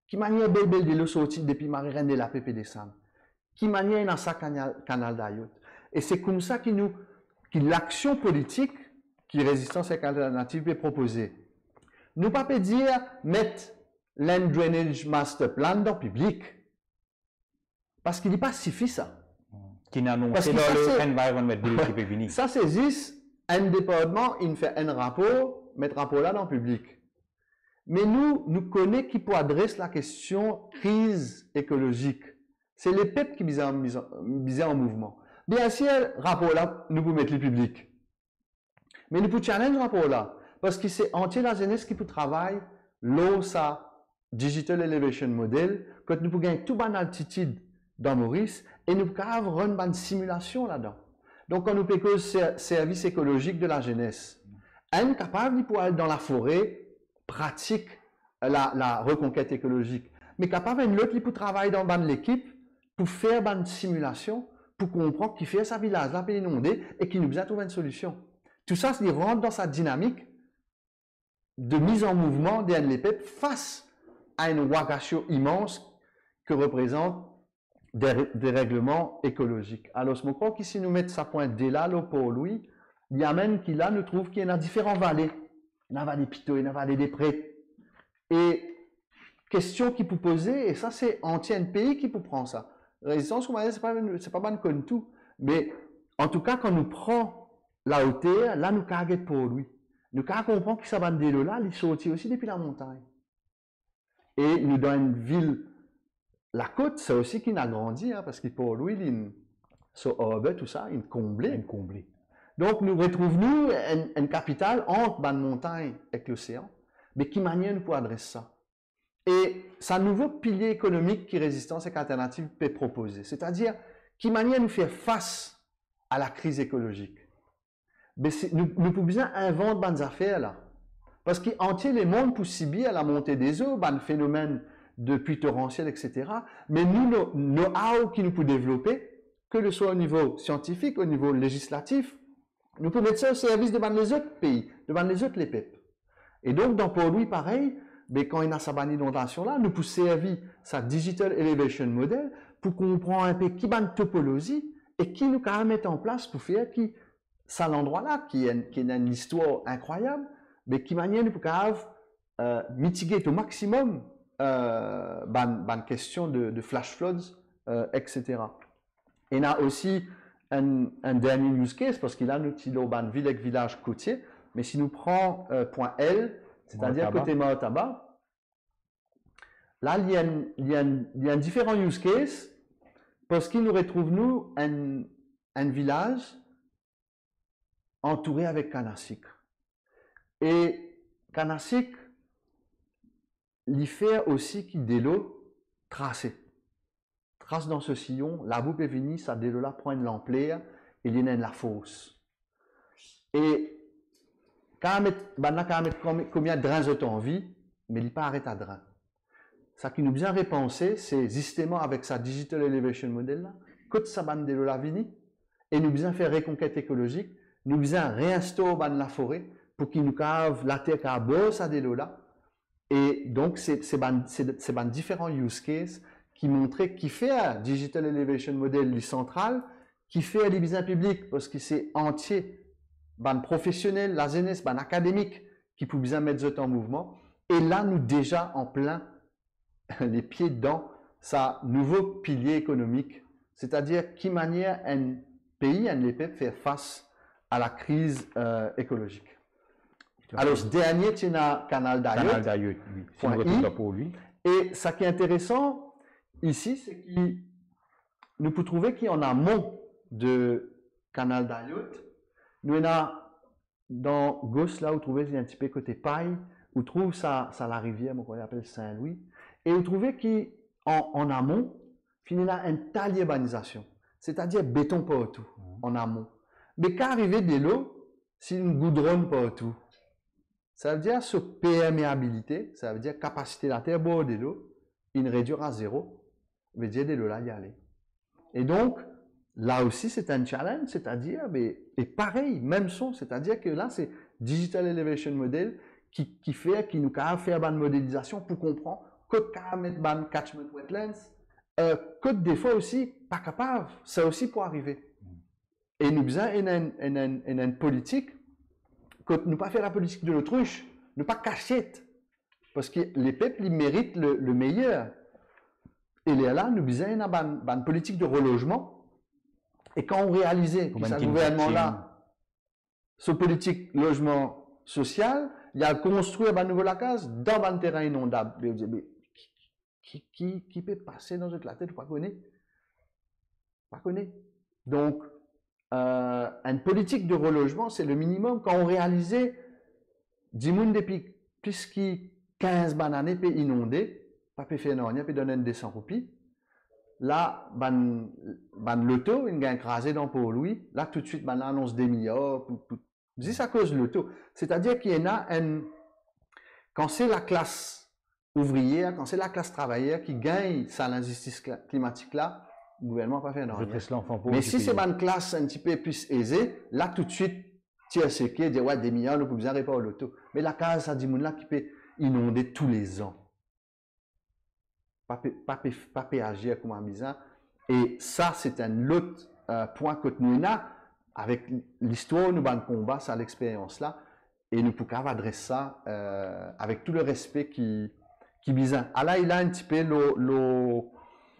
Qui manière belle de l'eau sortir depuis Marie-Reine de la PP décembre. Qui manière dans sa canal d'Ayot. Et c'est comme ça que l'action politique qui résistance alternative est proposée. Nous ne pouvons pas dire mettre land drainage master plan dans le public. Parce qu'il n'est pas suffisant. Qui n'a annoncé dans le environment bill qui peut venir. Ça, c'est juste un département, il fait un rapport, mettre rapport là dans le public. Mais nous connaissons qui peut adresser la question crise écologique. C'est les PEP qui sont en mouvement. Bien sûr, rapport là, nous pouvons mettre le public. Mais nous pouvons challenger rapport là. Parce que c'est entier la jeunesse qui peut travailler, l'eau, ça, Digital Elevation Model, quand nous pouvons gagner toute bonne altitude dans Maurice, et nous pouvons avoir une simulation là-dedans. Donc, quand nous pouvons service écologique de la jeunesse, on est capable de pouvoir aller dans la forêt, pratique la reconquête écologique, mais capable de l'autre qui peut travailler dans l'équipe pour faire une simulation, pour comprendre qui fait sa village là, peut inonder et qui nous besoin de trouver une solution. Tout ça, c'est rentre dans sa dynamique de mise en mouvement des NLPEP face à une Wakasho immense que représente des règlements écologiques. Alors, je crois qu'ici, nous mettons ça point dès là, pour Louis, il y a même qui là, nous trouve qu'il y a différentes vallées. Il y a une vallée Pito, il y a une vallée des Prés. Et question qui peut poser, et ça, c'est entier un pays qui peut prendre ça. Résistance, c'est pas mal comme tout. Mais en tout cas, quand nous prenons la hauteur, là, nous carguons pour lui. Nous comprenons que ça va de là, il sortit aussi depuis la montagne. Et nous, dans une ville, la côte, c'est aussi qu'il a grandi, parce que pour lui, sur Orbe, tout ça, il comblé. Donc, nous retrouvons une capitale entre la montagne et l'océan, mais qui manière nous pour adresser ça. Et c'est un nouveau pilier économique qui Résistance Alternative peut proposer. C'est-à-dire, qui manière nous faire face à la crise écologique. Mais nous pouvons bien inventer des affaires là. Parce qu'entier les mondes pour subir la montée des eaux, un phénomène de pluie torrentielle, etc. Mais nous, nos how qui nous pouvons développer, que ce soit au niveau scientifique, au niveau législatif, nous pouvons mettre ça au service de les autres pays, de les autres les PEP. Et donc, dans Port-Louis, pareil, mais quand il y a sa inondation là, nous pouvons servir sa Digital Elevation Model pour comprendre un peu qui est une topologie et qui nous peut mettre en place pour faire qui, c'est l'endroit là qui a une histoire incroyable, mais qui manière nous peut mitiguer au maximum ban question de flash floods, etc. Et il y a aussi un dernier use case parce qu'il a nous ban ville avec village côtier, mais si nous prenons point L, c'est-à-dire côté Maotaba, là il y a un différent use case parce qu'il nous retrouve nous un village entouré avec canne à sucre. Et canne à sucre, il fait aussi qu'il de l'eau tracée. Trace dans ce sillon, la boupe est venue, ça de l'eau là prend une l'ampleur et il y a la fosse. Et quand combien de drains de en vie, mais il n'est pas arrêté à drain. Ça qui nous bien repensé, c'est justement avec sa Digital Elevation Model là, quand ça bande de l'eau la vini, et nous bien faire reconquête écologique, nous bien réinstaurer la forêt pour qu'il nous cave la terre à bosse à de l'eau là, Et donc, c'est différents use cases qui montraient qui fait un Digital Elevation Model du central, qui fait les business publics, parce que c'est entier, ban professionnel, la jeunesse, ban académique, qui peut bien mettre ça en mouvement. Et là, nous déjà en plein les pieds dans sa nouveau pilier économique, c'est-à-dire qui manière un pays, un EP faire face à la crise écologique. Alors, ce dernier, c'est un canal d'Ayot. Canal d'Ayot, oui. C'est une retour pour lui. Et ce qui est intéressant ici, c'est que nous pouvons trouver qu'il y en a amont de canal d'Ayot. Nous, on a dans Gosse, là, où vous trouvez, il y a un petit peu côté paille, où vous trouvez ça la rivière, qu'on appelle Saint-Louis. Et vous trouvez qu'en amont, il y a une taliebanisation, c'est-à-dire béton partout, en amont. Mais quand arrive de l'eau, c'est une goudronne partout. Ça veut dire ce perméabilité, ça veut dire capacité de la terre bord de l'eau, il réduire à zéro, veut dire de l'eau là y aller. Et donc, là aussi, c'est un challenge, c'est-à-dire, et pareil, même son, c'est-à-dire que là, c'est Digital Elevation Model qui nous a fait une modélisation pour comprendre que mettre ban catchment wetlands, que des fois aussi, pas capable, c'est aussi pour arriver. Et nous avons une politique, que nous pas faire la politique de l'autruche, ne pas cacher, parce que les peuples, ils méritent le meilleur. Et là, nous avons une politique de relogement, et quand on réalisait que ce gouvernement-là, ce politique logement social, il a construit une nouvelle case dans un terrain inondable. Qui peut passer dans notre tête, pas connaître. Pas connaître. Donc, une politique de relogement, c'est le minimum. Quand on réalisait 10 000 depuis plus que 15 bananes peut inonder, pas peut faire rien, peut donner 200 roupies. Là, l'auto, il a écrasé dans Paul Louis. Là, tout de suite, on annonce des milliards. C'est à cause de l'auto. C'est-à-dire qu'il y en a quand c'est la classe ouvrière, quand c'est la classe travaillère qui gagne ça, l'injustice climatique là, le gouvernement n'a pas fait rien. Mais si c'est une classe un petit peu plus aisée, là, tout de suite, tu as ce qui dit, ouais, des milliards, nous pouvons bien réparer l'auto. Mais la case, ça dit, là, qui peut inonder tous les ans. Pas agir comme un bizarre. Et ça, c'est un autre point que nous avons avec l'histoire, nous avons combat, ça, l'expérience-là. Et nous pouvons adresser ça avec tout le respect qui bizarre. Ah là, il a un petit peu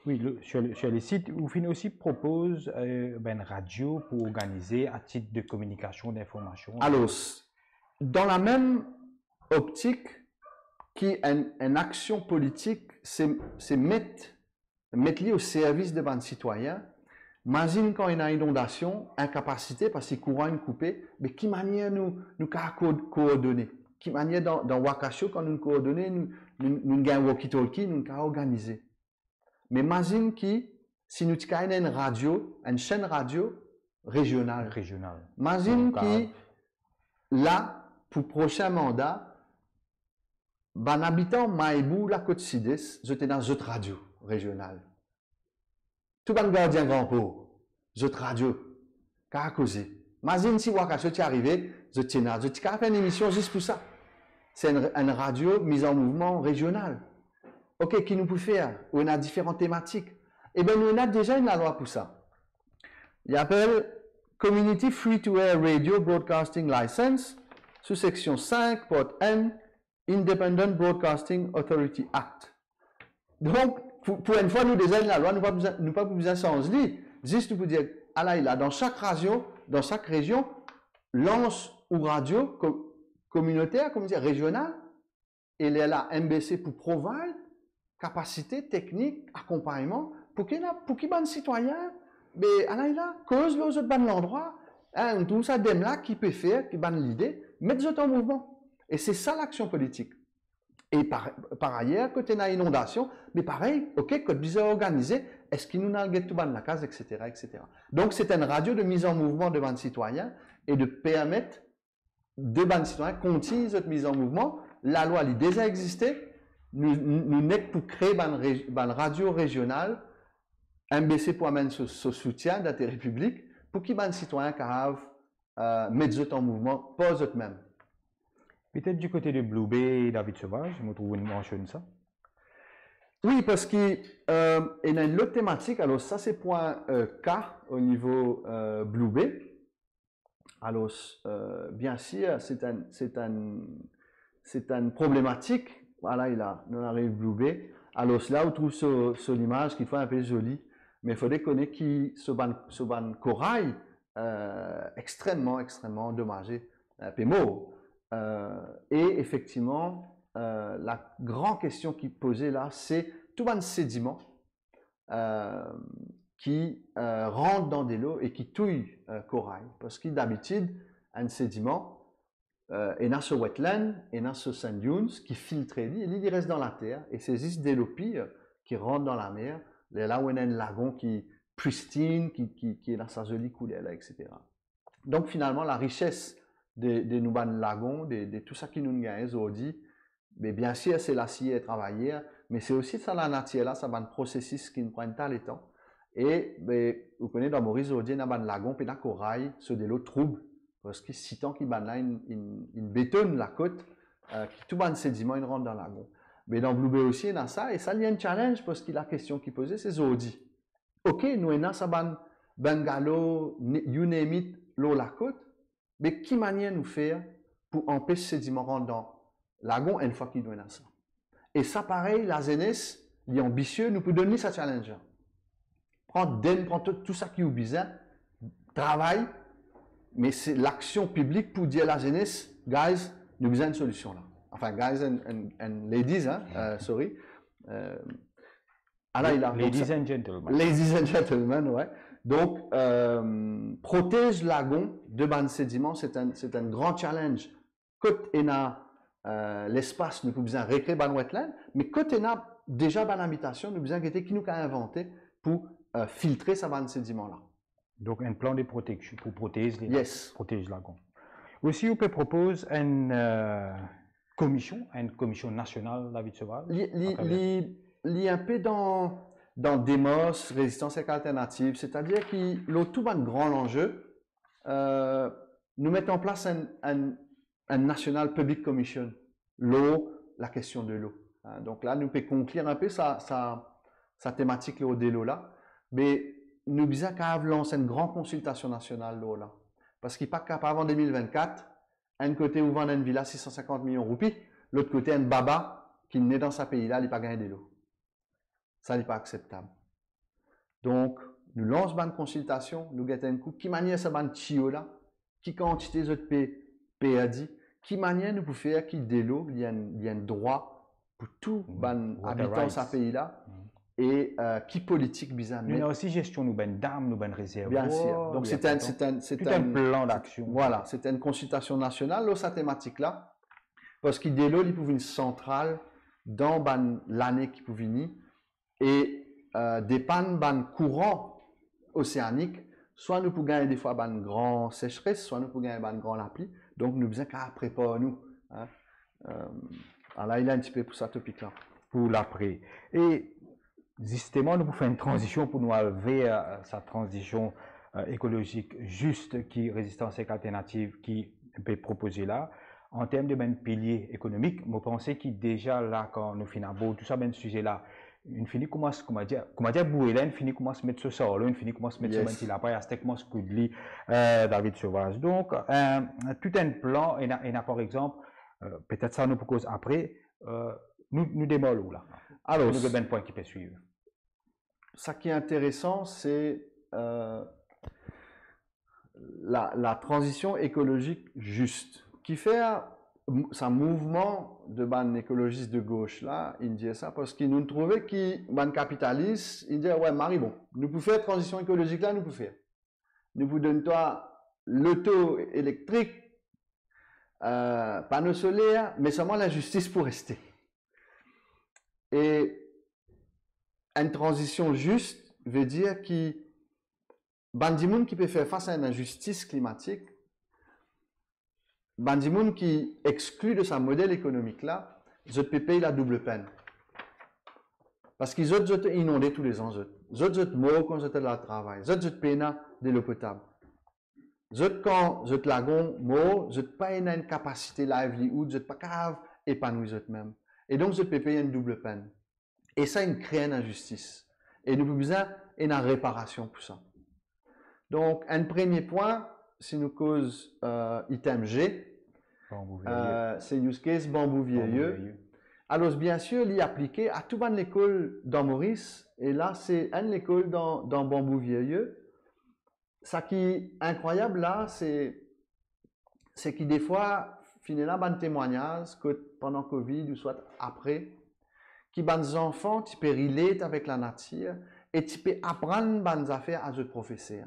Oui, sur les sites, Oufine aussi propose une radio pour organiser à titre de communication, d'information. Alors, dans la même optique une action politique, c'est mettre au service des citoyens. Imagine quand il y a une inondation, incapacité, parce que courant est coupé, mais qui manière nous coordonner? Qui manière dans Wakasho, quand nous coordonnons, nous avons un walkie-talkie, nous avons organisé. Mais imagine si nous avons une radio, une chaîne radio régionale. Imagine là, pour le prochain mandat, un habitant Maïbou, la Côte-Sidès, j'étais dans une radio régionale. Tout le gardien grand pot, cette radio, qu'a causé. Imagine si Wakasho est arrivé, je fait une émission juste pour ça. C'est une radio mise en mouvement régional. Ok, qui nous peut faire? On a différentes thématiques. Eh bien, nous on a déjà une loi pour ça. Il appelle Community Free-to-Air Radio Broadcasting License, sous section 5, porte N, Independent Broadcasting Authority Act. Donc, pour une fois, nous déjà une loi, nous pas besoin sans lire. Juste pour dire, dans chaque région, lance ou radio communautaire, comme dire, régionale, et il y a la MBC pour provide capacité technique, accompagnement, pour qu'il y ait un citoyen, mais cause les autres ban l'endroit, tout ça dem là qui peut faire, qui ban l'idée, mettre autres en mouvement. Et c'est ça l'action politique. Et par ailleurs, côté une inondation, mais pareil, ok, quand bizarre organisé, est-ce qu'il nous a tout ban la case, etc., etc. Donc c'est une radio de mise en mouvement de ban citoyens et de permettre de ban citoyens continuer cette mise en mouvement. La loi a déjà existé. Nous n'êtes pour créer une radio régionale, MBC pour amener ce soutien d'intérêt public, pour qu'il y ait des citoyens qui mettent en mouvement, pas eux-mêmes. Peut-être du côté de Blue Bay, David Sauvage, je me trouve une mention ça. Oui, parce qu'il y a une autre thématique. Alors, ça, c'est point K au niveau Blue Bay. Alors, bien sûr, c'est une problématique. Voilà, on arrive Blue Bay. Alors, là, on trouve sur l'image qui fait un peu joli, mais il faudrait connaître qui ce ban corail extrêmement endommagé, un peu mort. Et effectivement, la grande question qui posait là, c'est tout un sédiment qui rentre dans des lots et qui touille corail. Parce que d'habitude, un sédiment, et dans ce wetland, et dans ce sand dunes qui filtre, il reste dans la terre, et c'est juste des lots pires qui rentrent dans la mer, là où il y a un lagon qui pristine, qui est dans sa jolie couleur, là, etc. Donc finalement, la richesse de nos lagons, de tout ça qui nous gagne aujourd'hui, mais bien sûr, c'est l'acier à travailler, mais c'est aussi ça la nature là, ça va un processus qui nous prend tant de temps. Et vous connaissez dans Maurice aujourd'hui, il y a un lagon, puis il y a un corail, sur des lots troubles, parce que si tant qu'il y a là, une bétonne la côte, tout le sédiment il rentre dans le lagon. Mais dans Blue Bay aussi, il y a ça, et ça, il y a un challenge, parce que la question qui posait, c'est aujourd'hui. Ok, nous, il y a ça, bungalow, you name it, l'eau la côte, mais qui manière nous faire pour empêcher ce sédiment rentre dans le lagon une fois qu'il doit dans ça? Et ça, pareil, la jeunesse, il est ambitieux, nous pouvons donner ce challenge. Prendre tout ça qui est bizarre, travail, mais c'est l'action publique pour dire à la jeunesse, guys, nous avons une solution là. Enfin, guys and ladies, sorry. Ladies and gentlemen. Ladies and gentlemen, ouais. Donc, protège lagon de ban sédiment, c'est un grand challenge. Quand on a l'espace, nous pouvons besoin récréer ban wetland, mais quand on a déjà ban habitation, nous besoin qui nous a inventé pour filtrer sa ban sédiment là. Donc, un plan de protection pour protéger les lagons. Aussi, on peut proposer une commission nationale, David Sauvage. Il y a un peu dans Demos, résistance alternative, c'est-à-dire que tout un grand enjeu, nous mettons en place un National Public Commission, l'eau, la question de l'eau. Donc là, nous pouvons conclure un peu sa thématique de l'eau là, mais nous disons qu'à lancer une grande consultation nationale l'eau là, parce qu'il n'est pas capable en 2024, un côté où vend une villa 650 millions de roupies, l'autre côté un baba qui naît dans sa pays là, il n'a pas gagné de l'eau. Ça n'est pas acceptable. Donc, nous lançons une consultation, nous gagnons un coup, qui manière ce ban tio là, qui quantité de PAD, qui manière nous pouvons faire qu'il de l'eau, il y a un droit pour tout ban habitant de ce pays là, et qui politique bizarre. Il y a aussi gestion nous ben d'armes, nous ben réserves. Bien sûr. Donc c'est un plan d'action. Voilà, c'est une consultation nationale là, cette thématique là, parce qu'il de l'eau, il pouvait une centrale dans l'année qui pouvait venir. Et des pannes courants océaniques, soit nous pouvons gagner des fois une grande sécheresse, soit nous pouvons gagner une grande pluie. Donc nous besoin qu'à préparer nous. Alors là, il a un petit peu pour ça topic là. Pour l'après. Et justement, nous pouvons faire une transition pour nous vers sa transition écologique juste qui résistance alternative qui peut proposer là. En termes de ben pilier économique, je pense qu'il déjà là quand nous finissons tout ça ben sujet là. Une fini commence comment dire Bouélène finit commence mettre ce sort là une fini commence mettre ce menti là pas avec moi Squidly David Sauvage donc tout un plan et n'a par exemple peut-être ça nous propose après nous démolons là alors nous avons un point qui peut suivre. Ça qui est intéressant c'est la transition écologique juste qui fait un mouvement de ban écologiste de gauche là, il dit ça parce qu'il nous trouvait qu'il ban capitaliste, il dit ouais Marie bon, nous pouvons faire transition écologique là, nous pouvons faire. Nous vous donnons toi l'auto électrique, panneaux solaires, mais seulement la justice pour rester. Et une transition juste veut dire qu'il Bandimoun qui peut faire face à une injustice climatique, Bandimoun qui exclut de sa modèle économique là, ils peut payer la double peine. Parce qu'ils ont inondé tous les ans, ils ont morts quand ils étaient là au travail, ils ont payé de l'eau potable. quand je lagon mot, je pas une capacité livelihood, je pas capable épanouir même. Et donc je peux payer une double peine. Et ça, il crée une injustice. Et nous avons besoin d'une réparation pour ça. Donc, un premier point, si nous cause item G, c'est use case bambou vieilleux. Alors, bien sûr, il est appliqué à toute une école dans Maurice. Et là, c'est une école dans bambou vieilleux. Ce qui est incroyable là, c'est que des fois, finalement, un témoignage que pendant Covid ou soit après, qui des enfants, tu peux relater avec la nature et tu peux apprendre des affaires à ce professeur.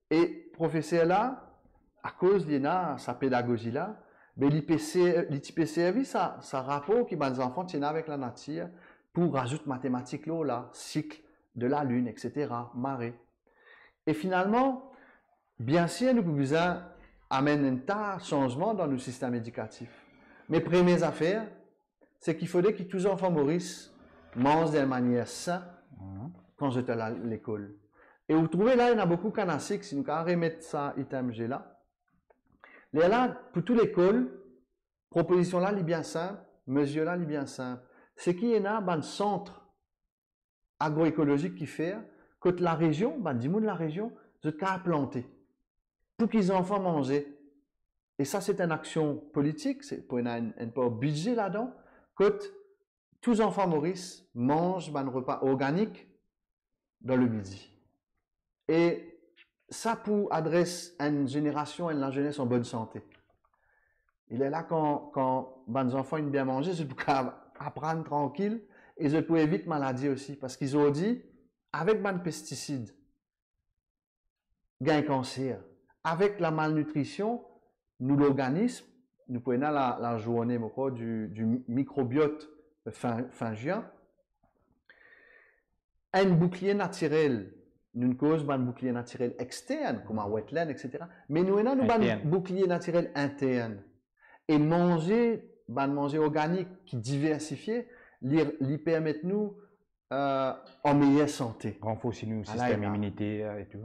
Et professeur là, à cause de sa pédagogie là, mais il peut servir sa rapport qui des enfants tiennent avec la nature pour rajouter mathématiques là, cycle de la lune, etc., marée. Et finalement, bien sûr, nous pouvons amener un tas de changements dans le système éducatif. Mais première affaire, c'est qu'il faudrait que tous les enfants Maurice mangent d'une manière saine quand j'étais à l'école. Et vous trouvez là, il y en a beaucoup canasiques, si nous pouvons remettre ça, item G là. Là, pour toute l'école, proposition là, est bien simple, mesure là, est bien simple. C'est qu'il y en a un centre agroécologique qui fait que la région, du monde de la région, je peux planter pour qu'ils les enfants mangent. Et ça, c'est une action politique, c'est pour un budget là-dedans, que tous les enfants Maurice mangent un repas organique dans le midi. Et ça pour adresser à une génération et la jeunesse en bonne santé. Il est là quand les enfants ont bien mangé, je peux apprendre tranquille et je peux éviter maladie aussi. Parce qu'ils ont dit, avec les pesticides, gain cancer. Avec la malnutrition, nous l'organisme, nous prenons la journée du microbiote fin juin. Un bouclier naturel, nous cause un bouclier naturel externe, comme un wetland, etc. Mais nous avons un bouclier naturel interne. Et manger organique qui diversifié, lui permet nous en meilleure santé. Renforcer le système immunitaire et tout.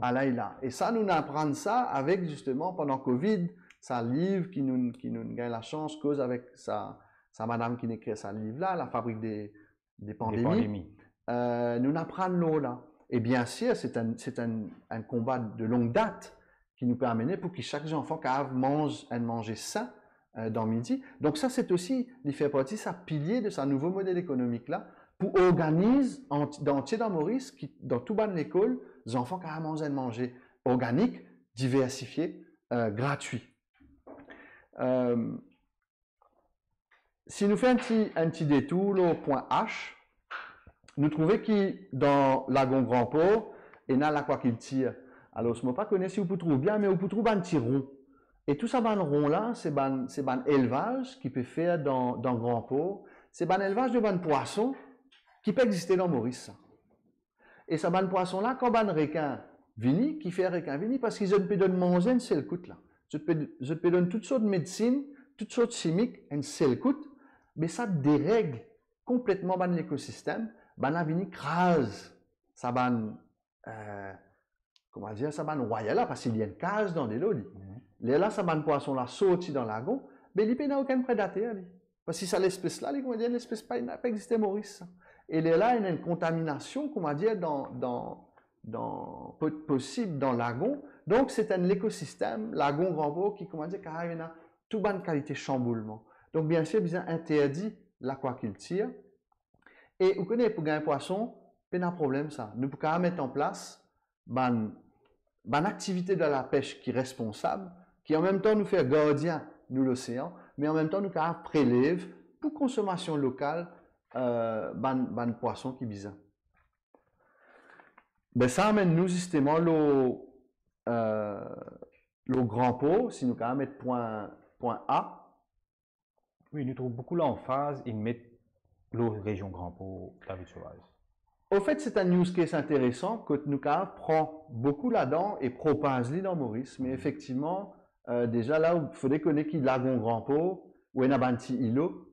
Et ça, nous apprenons ça avec justement pendant Covid, sa livre qui nous gagne la chance, cause avec sa madame qui écrit sa livre là, la fabrique des pandémies. Nous apprenons là. Et bien sûr, c'est un combat de longue date qui nous permet pour que chaque enfant mange un manger sain dans midi. Donc ça, c'est aussi, il fait partie, ça pilier de ce nouveau modèle économique là, pour organiser dans Maurice, dans tout bas de l'école, les enfants qui mangent un manger organique, diversifié, gratuit. Si nous faisons un petit détour au point H, nous trouvons que dans lagon Grand Port, il y a l'aquaculture. Alors, je ne sais pas si vous trouvez bien, mais vous trouvez un petit rond. Et tout ça, rond là, c'est un élevage qui peut faire dans Grand Port. C'est un élevage de poissons qui peut exister dans Maurice. Et ça, poisson là, quand un requin vini, qui fait requin vini, parce qu'ils ne peuvent manger un seul coup là. Je peux donner toutes sortes de médecine, toutes sortes de chimiques, un seul coup, mais ça dérègle complètement l'écosystème. La vini crase, ça comment dire, ça royal là, parce qu'il y a une case dans des lots. Là, ça poisson là sorti dans le lagon, mais il n'a aucun prédateur. Parce que ça l'espèce là, l'espèce n'a pas existé Maurice. Et là, il y a une contamination, comment dire, possible dans le lagon. Donc, c'est un écosystème, lagon Grand Port, qui, comment dire, il y a toute bonne qualité chamboulement. Donc, bien sûr, bien interdit l'aquaculture. Et vous connaissez, pour gagner un poisson, il y a un problème, ça. Nous pouvons mettre en place une activité de la pêche qui est responsable, qui en même temps nous fait gardien de l'océan, mais en même temps nous prélève pour consommation locale ban poisson qui bizarre. Ben ça amène nous justement le Grand Port, si nous pouvons mettre point A. Oui, nous trouvons beaucoup l'emphase et mettre l'autre région Grand Port, David Sauvage. Au fait, c'est un use case intéressant que nous prend beaucoup là-dedans et propage-le dans Maurice. Mais effectivement, déjà là, il faudrait connaître qu'il y a lagon Grand Port, où il y a un petit îlot.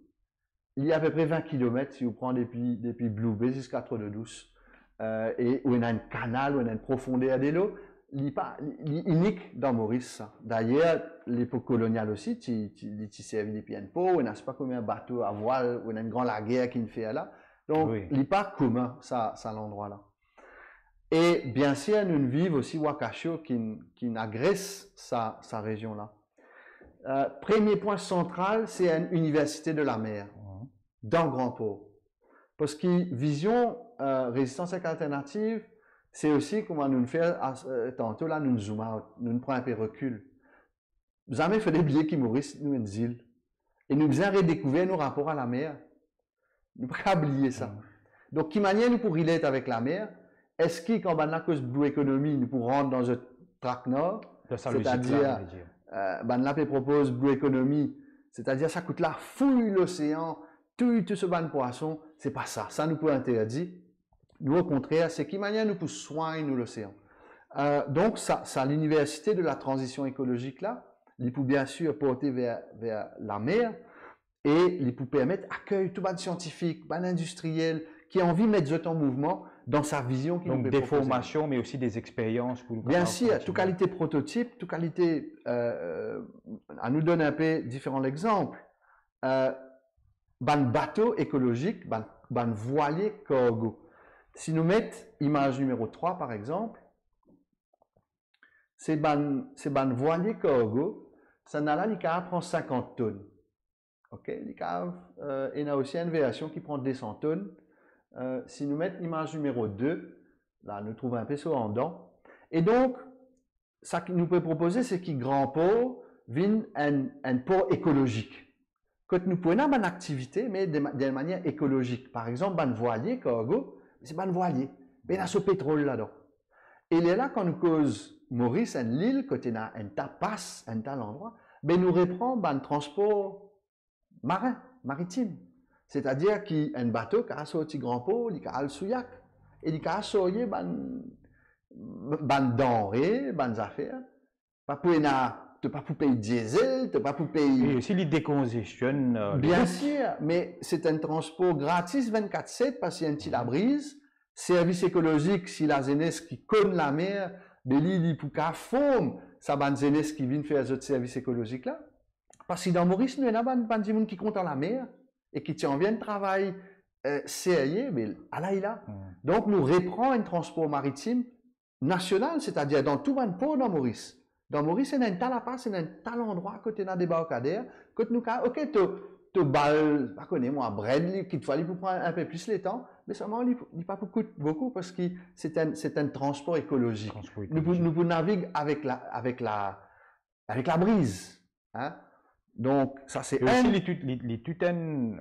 Il y a à peu près 20 km si vous prenez depuis Blue Bay jusqu'à Trois-de-Douce. Et où il y a un canal, où il y a une profondeur de l'eau. unique dans Maurice. D'ailleurs, l'époque coloniale aussi, tu servi des PNPO, on n'a pas combien de bateaux à voile, on a une grande guerre qui ne fait là. Donc, il n'est pas commun, ça l'endroit là. Et bien sûr, nous vivons aussi Wakasho qui agresse sa région là. Premier point central, c'est une université de la mer, dans Grand Port. Parce que vision résistance alternative, c'est aussi comment nous faire, tantôt là, nous zoom out, nous prenons un peu recul. Vous avez fait des billets qui mourissent, nous, une île. Et nous avons redécouvert nos rapports à la mer. Nous ne pouvons pas oublier ça. Donc, qui manière nous pour relate avec la mer? Est-ce que, quand on a cause de économie, nous pour rentrer dans un track nord? C'est-à-dire, là, propose Blue Economy, c'est-à-dire, ça coûte la fouille l'océan, tout ce ban de poissons, c'est pas ça. Ça nous peut interdire. Nous, au contraire, c'est qui manière nous pour soigner l'océan. Donc, ça l'université de la transition écologique là, il peut bien sûr porter vers la mer et il peut permettre d'accueillir tout le monde scientifique, le industriel qui a envie de mettre en mouvement dans sa vision. Donc, des formations, mais aussi des expériences. Pour bien sûr, toute qualité prototype, toute qualité, à nous donner un peu différents exemples. Bateau écologique, voilier cargo. Si nous mettons image numéro 3 par exemple, c'est voilier cargo, ça n'a là, il prend 50 tonnes. Ok, il y a aussi une version qui prend 200 tonnes. Si nous mettons l'image numéro 2, là nous trouvons un vaisseau en dedans. Et donc, ça que nous peut proposer, c'est que Grand Port vienne un port écologique. Quand nous pouvons avoir une activité, mais de manière écologique. Par exemple, un voilier cargo, c'est un voilier. Mais il y a ce pétrole là-dedans. Et il est là quand nous cause Maurice, l'île, côté un passe, un tel endroit, mais nous reprend un transport maritime. C'est-à-dire qu'il y a un bateau qui a sorti Grand Port, il a le souillac, et il a sorti des denrées, des affaires. Pas pour tu pas pour payer diesel, tu pas pour payer. Et aussi les décongestionne. Bien sûr, mais c'est un transport gratis 24/7 parce qu'il y a un petit la brise. Service écologique, si la jeunesse qui connaît la mer, de l'île pour qu'à forme, ça va une jeunesse qui vient faire ce service écologique là. Parce que dans Maurice, nous avons des gens qui comptent la mer et qui en viennent travailler sérieux, mais à là, il a. Donc, nous reprenons un transport maritime national, c'est-à-dire dans tout le port dans Maurice. Dans Maurice, il y a un tel appart, c'est un tel endroit à côté d'un débarcadère, que nous, ok, tu balles, pas connais moi, bread, qu'il te fallait pour prendre un peu plus le temps, mais seulement, il n'y a pas beaucoup parce que c'est un transport écologique. Nous naviguons avec la brise. Hein? Donc, ça c'est un. Aussi, toute une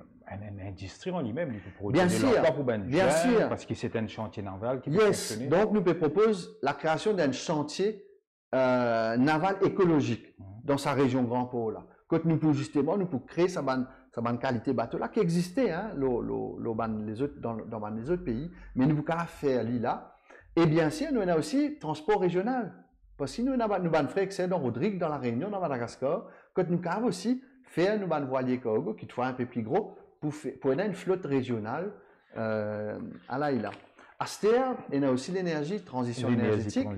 industrie en lui-même, il peut produire bien sûr, pour bien sûr, parce que c'est un chantier naval qui peut fonctionner. Donc, nous propose la création d'un chantier naval écologique dans sa région Grand Port là. Quand nous pouvons justement créer sa bonne qualité bateau là qui existait hein, dans les autres pays, mais nous pouvons faire là. Et bien sûr, nous avons aussi transport régional. Parce que nous avons fait excès dans Rodrigue, dans la Réunion, dans Madagascar, quand nous avons aussi faire nous voilier cargo qui soit un peu plus gros pour une flotte régionale à la île. Aster, il y a aussi l'énergie, transition énergétique.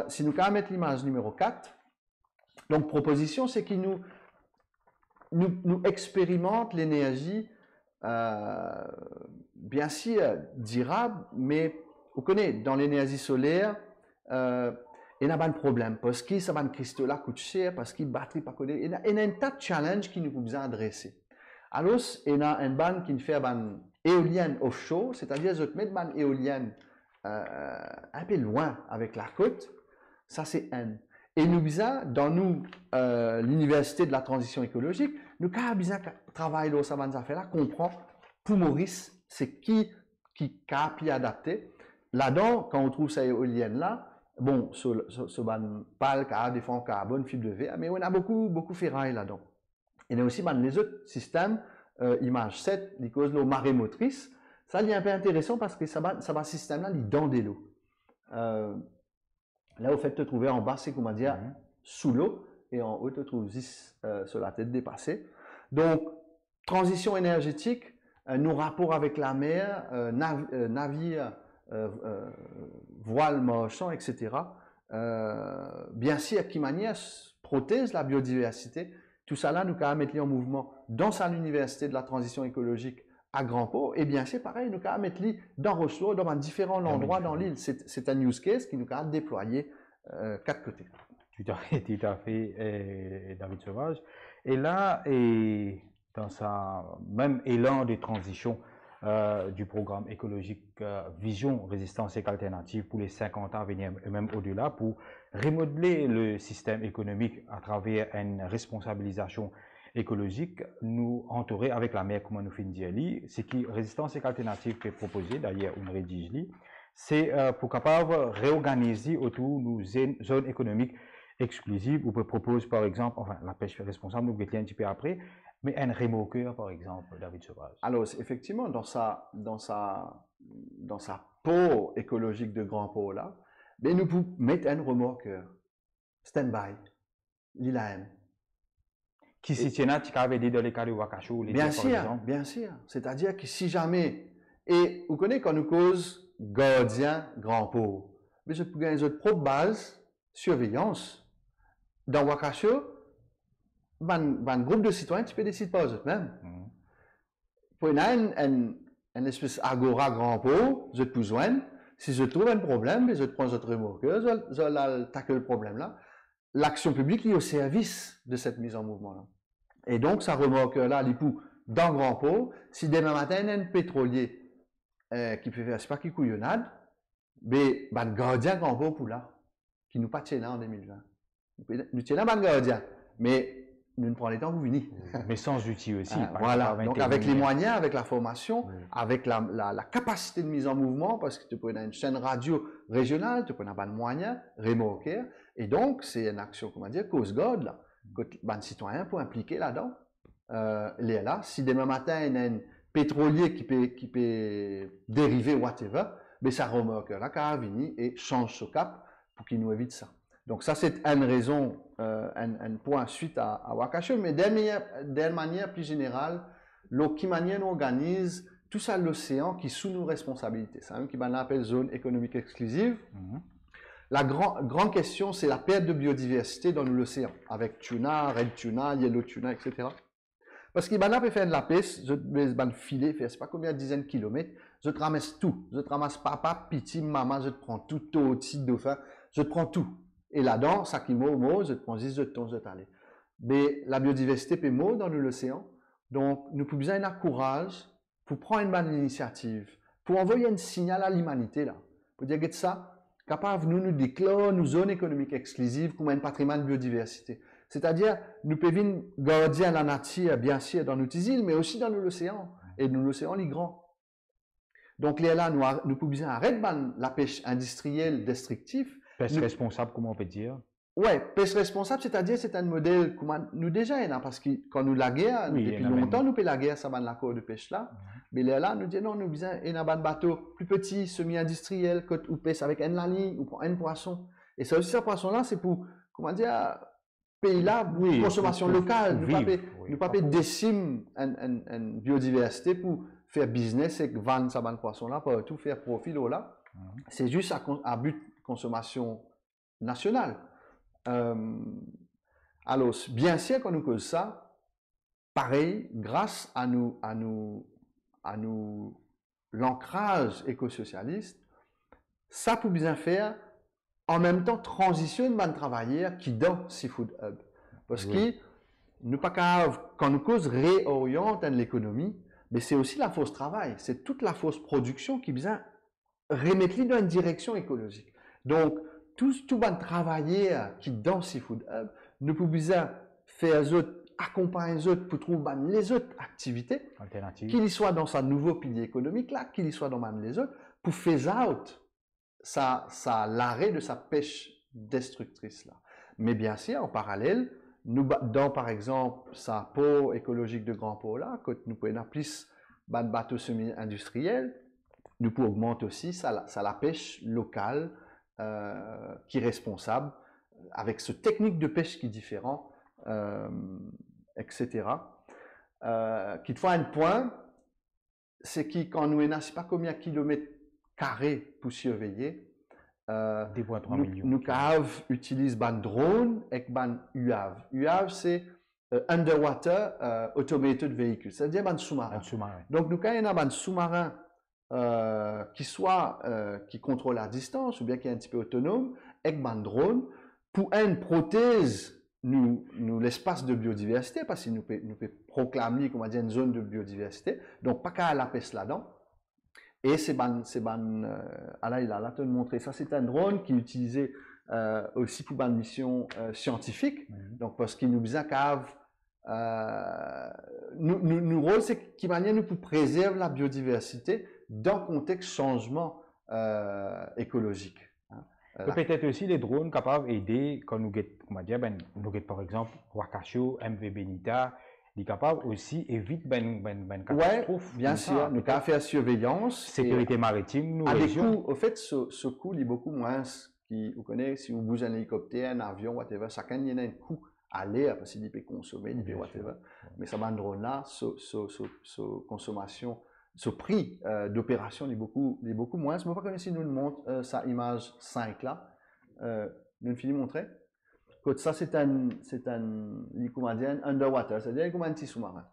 Si nous allons mettre l'image numéro 4, donc proposition, c'est que nous expérimentons l'énergie, bien sûr, durable, mais vous connaissez, dans l'énergie solaire, il y a un problème, parce que ça va cristaux là coûte cher, parce que batterie pas codée. Il y a un tas de challenges qui nous besoin adresser. Alors, il y a un ban qui fait une éolienne offshore, c'est-à-dire je mettre une éolienne un peu loin avec la côte, ça c'est un. Et nous besoin, dans l'université de la transition écologique, nous avons besoin de travailler dans ces affaires-là, comprendre pour Maurice, c'est qui a pu adapter. Là-dedans, quand on trouve cette éolienne-là, bon, ce ban pâle qui a des fonds carbone, fibre de verre, mais on a beaucoup ferraille là-dedans. Il y a aussi les autres systèmes, image 7, les causes de marée motrice. Ça, il est un peu intéressant parce que ça va système-là, il dans de l'eau. Là, au fait, te trouver en bas, c'est comment dire, sous l'eau, et en haut, te trouves sur la tête dépassée. Donc, transition énergétique, nos rapports avec la mer, navire, voile marchand, etc. bien sûr, qui manière protège la biodiversité. Tout ça là, nous avons mettre en mouvement dans l'université de la transition écologique à Grand Port. Et bien, c'est pareil, nous avons mettre dans Rochereau, dans différents endroits dans l'île. C'est un use case qui nous a déployé 4 côtés. Tout à fait, David Sauvage. Et là, et dans sa même élan de transition du programme écologique Vision, Résistance et Alternative pour les 50 ans à venir et même au-delà, pour remodeler le système économique à travers une responsabilisation écologique, nous entourer avec la mer, comme nous finissons de dire, ce qui Résistance et Alternative peut proposer, d'ailleurs, on rédige, c'est pour capable réorganiser autour de nos zones économiques exclusive, ou peut proposer par exemple, enfin la pêche responsable, nous un petit peu après, mais un remorqueur par exemple, David Sauvage. Alors effectivement, dans sa peau écologique de Grand Port là, mais nous pouvons mettre un remorqueur stand-by, l'ILAM. Qui s'y tient, tu avais dit dans les cas de Wakasho, bien sûr, bien sûr. C'est-à-dire que si jamais, et vous connaissez quand nous cause gardien Grand Port, mais je peux gagner une autre propre base, surveillance. Dans Wakasho, un groupe de citoyens, tu peux décider pas eux-mêmes. Pour une espèce d'agora Grand Port, je te besoin. Si je trouve un problème, je te prends notre remorqueur, je tacle le problème là. L'action publique est au service de cette mise en mouvement là. Et donc, ça remorqueur-là, il peut dans Grand Port, si demain matin, il y a un pétrolier qui peut faire, c'est pas qui couillonnade, mais le gardien Grand Port pour là, qui nous pas tient là en 2020. Nous tenons un gardien, mais nous ne prenons les temps pour venir. Mais sans outils aussi. Voilà, donc avec les moyens, avec la formation, avec la capacité de mise en mouvement, parce que tu peux avoir une chaîne radio régionale, tu peux avoir des moyens, remorquer, et donc c'est une action, comment dire, Coast Guard, là, que les citoyens pour impliquer là-dedans. Là, si demain matin, il y a un pétrolier qui peut dériver, whatever, mais ça remorque là, car venir et change ce cap pour qu'il nous évite ça. Donc ça, c'est une raison, un point suite à Wakasho, mais d'une manière plus générale, qui manière nous organise tout ça l'océan qui est sous nos responsabilités. C'est un qui appelle zone économique exclusive. La grande question, c'est la perte de biodiversité dans l'océan, avec tuna, red tuna, yellow tuna, etc. Parce qu'il peut faire de la pêche, je te filet, je ne sais pas combien de dizaines de kilomètres, je te ramasse tout. Je te ramasse papa, piti, maman, je te prends tout, toti, dauphin, je te prends tout. Et là-dedans, ça qui mot, je te prends 10 de ton, je t'allais. Mais la biodiversité peut mot dans l'océan. Donc, nous pouvons besoin d'un courage pour prendre une bonne initiative, pour envoyer un signal à l'humanité, là. Pour dire que ça, capable nous déclarer nos zones économiques exclusives comme un patrimoine de biodiversité. C'est-à-dire, nous pouvons garder la nature, bien sûr, dans nos îles, mais aussi dans l'océan. Et dans l'océan, il est grand. Donc, là, nous pouvons arrêter la pêche industrielle destructive. Pêche responsable, comment on peut dire? Ouais, pêche responsable, c'est-à-dire c'est un modèle comment nous déjà parce que quand nous la guerre, depuis longtemps nous payons la guerre, ça va l'accord de pêche là. Mais là, nous disons non, nous besoin un bateau plus petit, semi-industriel, ou pêche avec un ligne ou un poisson. Et ça aussi, ce poisson-là, c'est pour, comment dire, pays là, consommation locale. Nous pas décimer une biodiversité pour faire business et vendre ça poisson-là, pour tout faire profit là. C'est juste à but consommation nationale. Alors, bien sûr, quand nous cause ça, pareil, grâce à l'ancrage éco-socialiste, ça peut bien faire en même temps transitionne de travailleurs qui dans Seafood Hub. Parce que nous pas quand nous cause réoriente l'économie, mais c'est aussi la fausse travail, c'est toute la fausse production qui vient remettre dans une direction écologique. Donc, tout bon travailleur qui dans Seafood Hub, nous pouvons faire accompagner les autres pour trouver les autres activités alternatives, qu'il soit dans sa nouveau pilier économique là, qu'il soit dans les autres, pour faire out l'arrêt de sa pêche destructrice là. Mais bien sûr, en parallèle, nous dans par exemple sa peau écologique de Grand Port là, que nous pouvons appeler de bateaux semi-industriels, nous pouvons augmenter aussi la pêche locale qui est responsable, avec ce technique de pêche qui est différent, etc. Qui te fait un point, c'est que quand nous n'avons pas combien de kilomètres carrés pour surveiller, 2,3 millions. Nous utilisons ban drone et ban UAV. UAV, c'est Underwater Automated Vehicle, c'est-à-dire ban sous-marin. Donc, nous avons un ban sous-marin qui contrôle la distance ou bien qui est un petit peu autonome, avec ban drone, pour une prothèse nous l'espace de biodiversité, parce que nous peut proclamer, comment dire, une zone de biodiversité, donc pas qu'à la peste là-dedans. Et c'est là, il a là te montrer ça, c'est un drone qui est utilisé aussi pour une mission scientifique, donc parce qu'il nous besoin nous rôle, c'est qui manière nous pour préserver la biodiversité dans le contexte changement écologique. Peut-être aussi les drones capables d'aider quand nous guettons, par exemple, Wakasho, MV Benita, ils sont capables aussi d'éviter catastrophe. Oui, bien sûr, nous avons fait la surveillance. Sécurité maritime, nous des coûts, au fait, ce coût est beaucoup moins. Vous connaissez, si vous bougez un hélicoptère, un avion, whatever, chacun il y a un coût à l'air, parce qu'il peut consommer, il peut whatever. Mais ça, un drone là, consommation. Ce prix d'opération est beaucoup moins. Je ne sais pas si nous montre sa image 5 là. Nous finissons de montrer. Ça, c'est un underwater, c'est-à-dire comme un petit sous-marin.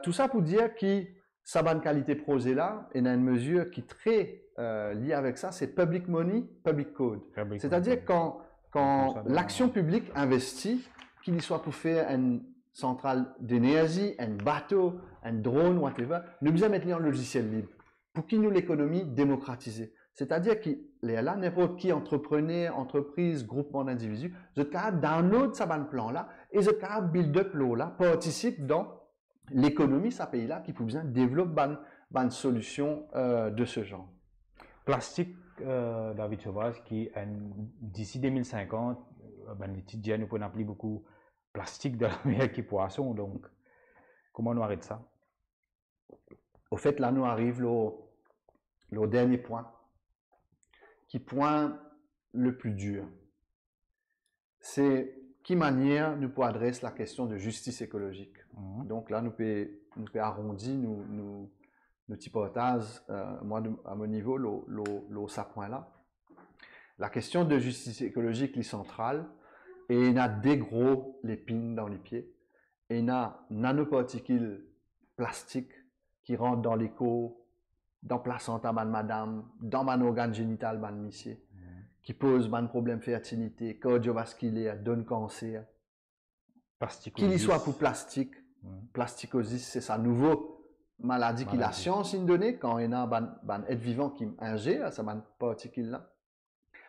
Tout ça pour dire que sa bonne qualité projet là, et une mesure qui est très liée avec ça, c'est public money, public code. C'est-à-dire quand l'action publique investit, qu'il soit pour faire une centrale d'énergie, un bateau, un drone, whatever, nous besoin mettre en logiciel libre pour qu'il nous l'économie démocratisée. C'est-à-dire que là, n'importe qui entrepreneur, entreprise, groupement d'individus, je peux download ça ban plan là et je peux build up l'eau là, participe dans l'économie ça pays là qui peut bien développer une solution de ce genre. Plastique, David Sauvage, qui d'ici 2050, les étudiants nous pourront appeler beaucoup plastique de la mer qui poisson. Donc, comment on arrête ça? Au fait, là, nous arrive le dernier point, qui point le plus dur. C'est qui manière nous pour adresser la question de justice écologique. Donc là, nous pouvons arrondir nos hypothèses, moi, à mon niveau, ça point là. La question de justice écologique est centrale. Et il y a des gros lépines dans les pieds. Et il y a nanoparticules plastiques qui rentrent dans l'écho, dans la placenta de madame, dans mon organe génital de monsieur, qui posent un problème de fertilité, cardiovasculaire, donne cancer. Qu'il y soit pour plastique, plasticosis, c'est sa nouvelle maladie qui la science a donnée quand il y a un être vivant qui ingère ces particules-là.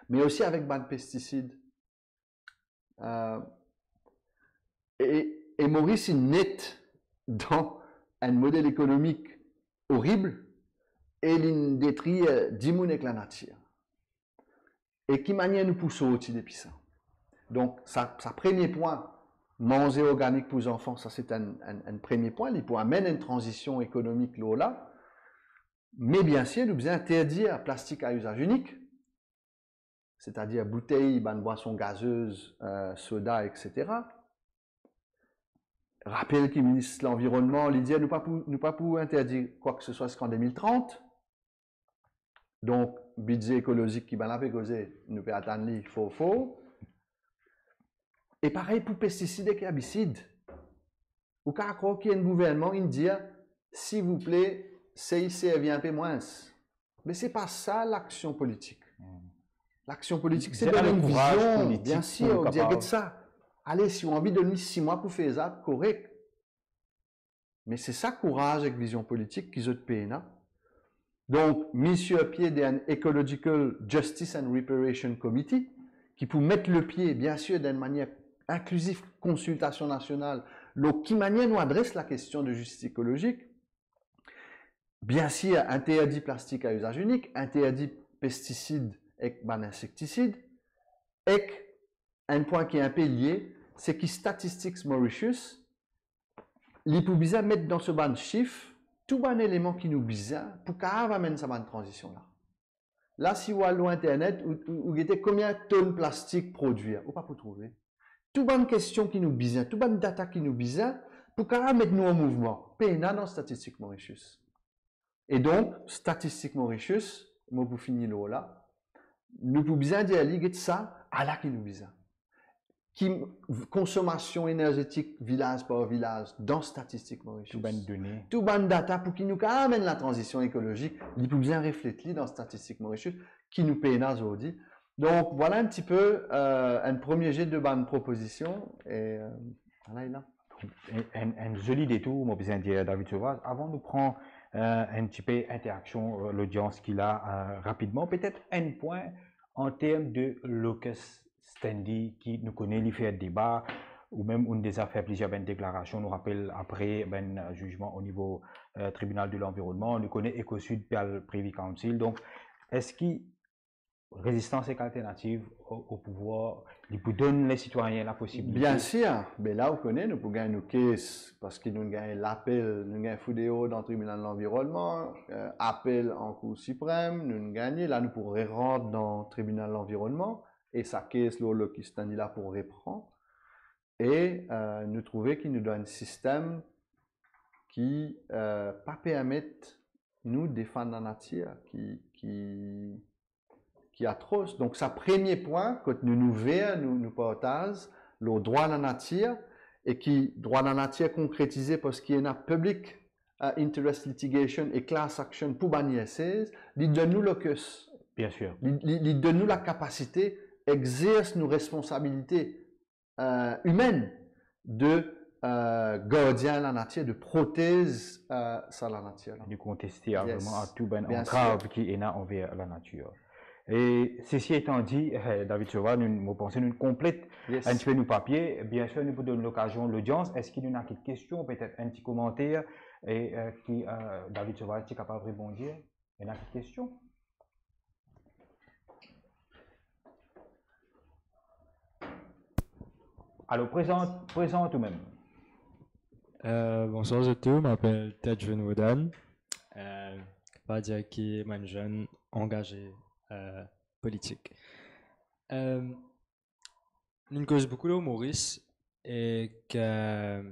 Mais aussi avec des pesticides. Et Maurice est net dans un modèle économique horrible et il détruit 10 000 avec la nature. Et qui manière nous pousser au-dessus depuis ça. Donc, ça premier point, manger organique pour les enfants, ça c'est un premier point, il peut amener une transition économique là. Mais bien sûr, nous devons interdire le plastique à usage unique. C'est-à-dire bouteilles, boissons gazeuses, soda, etc. Rappel que le ministre de l'Environnement, il dit nous pas pour interdire quoi que ce soit jusqu'en 2030. Donc, budget écologique qui va causé, nous peut attendre il faut. Et pareil pour pesticides et herbicides. Ou quand croire qu'il y a un gouvernement, il dit s'il vous plaît, CIC vient un peu moins. Mais c'est pas ça l'action politique. L'action politique, c'est donner une vision, bien sûr, dire ça. Allez, si on a envie de donner 6 mois pour faire ça, correct. Mais c'est ça, courage avec vision politique, qu'ils ont de payer. Donc, mis sur pied d'un Ecological Justice and Reparation Committee, qui peut mettre le pied, bien sûr, d'une manière inclusive, consultation nationale, qui manière nous adresse la question de justice écologique. Bien sûr, interdit plastique à usage unique, interdit pesticides et insecticides. Et un point qui est un peu lié, c'est que Statistics Mauritius, il peut bien mettre dans ce ban chiffre tout un élément qui nous besoin pour qu'on amène cette transition là. Là, si vous allez sur Internet, vous avez combien de tonnes de plastique produire, ou pas pour trouver. Tout bonne question qui nous besoin, tout bonne data qui nous besoin pour qu'on mettre nous en mouvement. PNA dans Statistics Mauritius. Et donc, Statistics Mauritius, moi pour finir là, nous pouvons bien dire ligue ça à la qui nous besoin. Qui consommation énergétique village par village dans statistique Mauritius. Tout bonne données. Tout bonne data pour qui nous amène la transition écologique, il peut bien refléter dans statistique Mauritius qui nous paye aujourd'hui. Donc voilà un petit peu un premier jet de bonne proposition et voilà il a. Un joli détour, moi besoin dire David Sauvage. Avant de prendre un petit peu interaction l'audience qu'il a rapidement, peut-être un point en termes de locus standi qui nous connaît, il fait un débat ou même une des affaires plusieurs déclarations nous rappelle après un jugement au niveau tribunal de l'environnement, on nous connaît EcoSud par le Privy Council. Donc est-ce que résistance et alternative au pouvoir, il vous donne les citoyens la possibilité? Bien sûr, mais là, vous connaissez, nous pouvons gagner nos caisses parce que nous gagnons l'appel, nous gagnons FUDEO dans le tribunal de l'environnement, appel en Cour suprême, nous gagnons, là, nous pourrons rentrer dans le tribunal de l'environnement et sa caisse, le qui se là pour reprendre. Et nous trouvons qu'il nous donne un système qui pas permettre nous défendre la nature, qui est atroce. Donc, ça premier point, quand nous verrons, nous partageons le droit à la nature, et qui, droit à la nature concrétisé parce qu'il y a un public interest litigation et class action pour bannir ces, il donne nous locus. Bien sûr. Il donne nous la capacité, exerce nos responsabilités humaines de gardien de la nature, de protéger ça la nature. De contester vraiment à tout ben Bien entrave qui est là envers la nature. Et ceci étant dit, David Sauvage, nous pensons nous complète un petit peu nos papiers. Bien sûr, nous vous donnons l'occasion, l'audience. Est-ce qu'il y a une question, peut-être un petit commentaire, et qui David Sauvage est capable de répondre? Il y a une question? Alors, présente tout de même. Bonsoir à tous, je m'appelle Tedjven Wodan. Pas dire qui est un jeune engagé politique. Une cause beaucoup de Maurice et que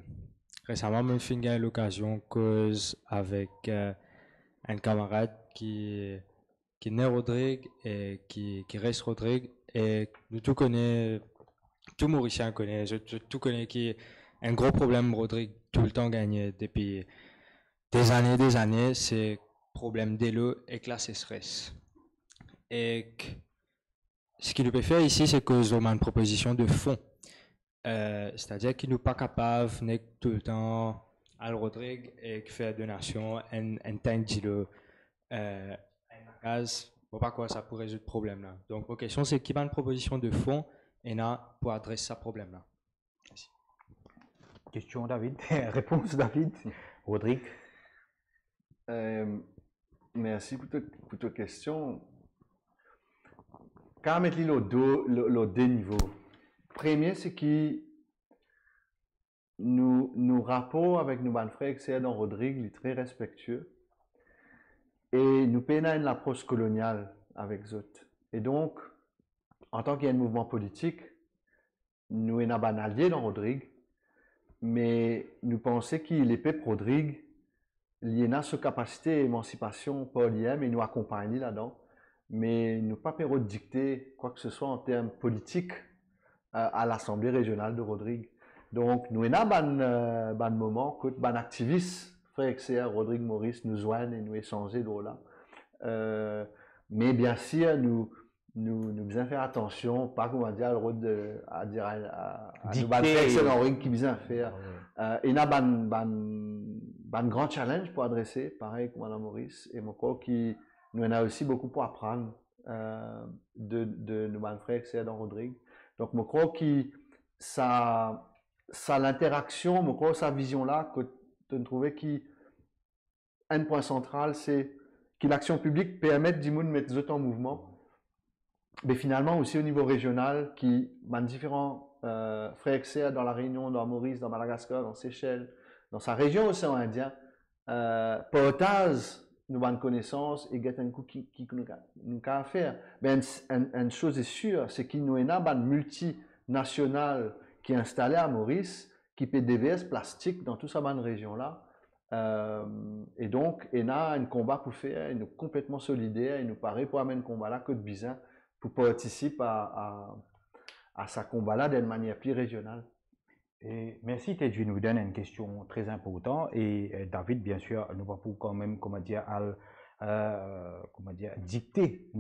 récemment, je suis eu l'occasion cause avec un camarade qui est né Rodrigue et qui reste Rodrigue et nous tout connaît, tout Mauricien connaît, tout connaît qui est un gros problème Rodrigue tout le temps gagné depuis des années, c'est problème de l'eau et la sécheresse. Et ce qu'il peut faire ici, c'est que nous avons une proposition de fond. C'est-à-dire qu'il n'est pas capable de tout le temps à Rodrigue et faire donation un tank d'eau, un gaz. Je ne sais pas quoi ça pourrait résoudre le problème là. Donc, ma question, c'est qu'il y a une proposition de fond et là pour adresser ce problème là. Merci. Question David, réponse David, Rodrigue. Merci pour ta question. Quand on met le deux niveaux, premier, c'est que nous rapports avec nos frères qui sont dans Rodrigue, il est très respectueux. Et nous peinons une approche coloniale avec eux. Et donc, en tant qu'il y a un mouvement politique, nous sommes un allié dans Rodrigue, mais nous pensons qu'il est pour Rodrigue, il y a cette capacité d'émancipation par l'IM et nous accompagner là-dedans. Mais nous pas permettre de dicter quoi que ce soit en termes politiques à l'Assemblée régionale de Rodrigue. Donc, nous avons un moment que les activistes, frère XR, Rodrigue Maurice, nous joignent et nous échangent de là. Mais bien sûr, nous devons faire attention, pas comment dire, à dire à nous frère qui besoin faire. Il y a un grand challenge pour adresser, pareil comme Mme Maurice et mon corps qui nous en a aussi beaucoup pour apprendre de nos frères qui sont dans Rodrigue. Donc, je crois que ça l'interaction, je crois sa vision-là, que tu trouvais qu'un point central, c'est que l'action publique permet de mettre tout en mouvement, mais finalement aussi au niveau régional, qui dans différents frères qui sont dans la Réunion, dans Maurice, dans Madagascar, dans Seychelles, dans sa région océan Indien, partage nous bonnes connaissances et get un coup qui nous a faire. Mais une chose est sûre, c'est qu'il nous y a une multinationale qui est installée à Maurice, qui fait des DVS plastique dans toute sa bonne région là. Et donc, il y a un combat pour faire, il nous complètement solidaire, il nous paraît pour amener un combat là que de bizarre pour participer à sa combat-là d'une manière plus régionale. Et merci, Teddy nous donne une question très importante. Et David, bien sûr, nous va pour quand même, comment dire, dicter.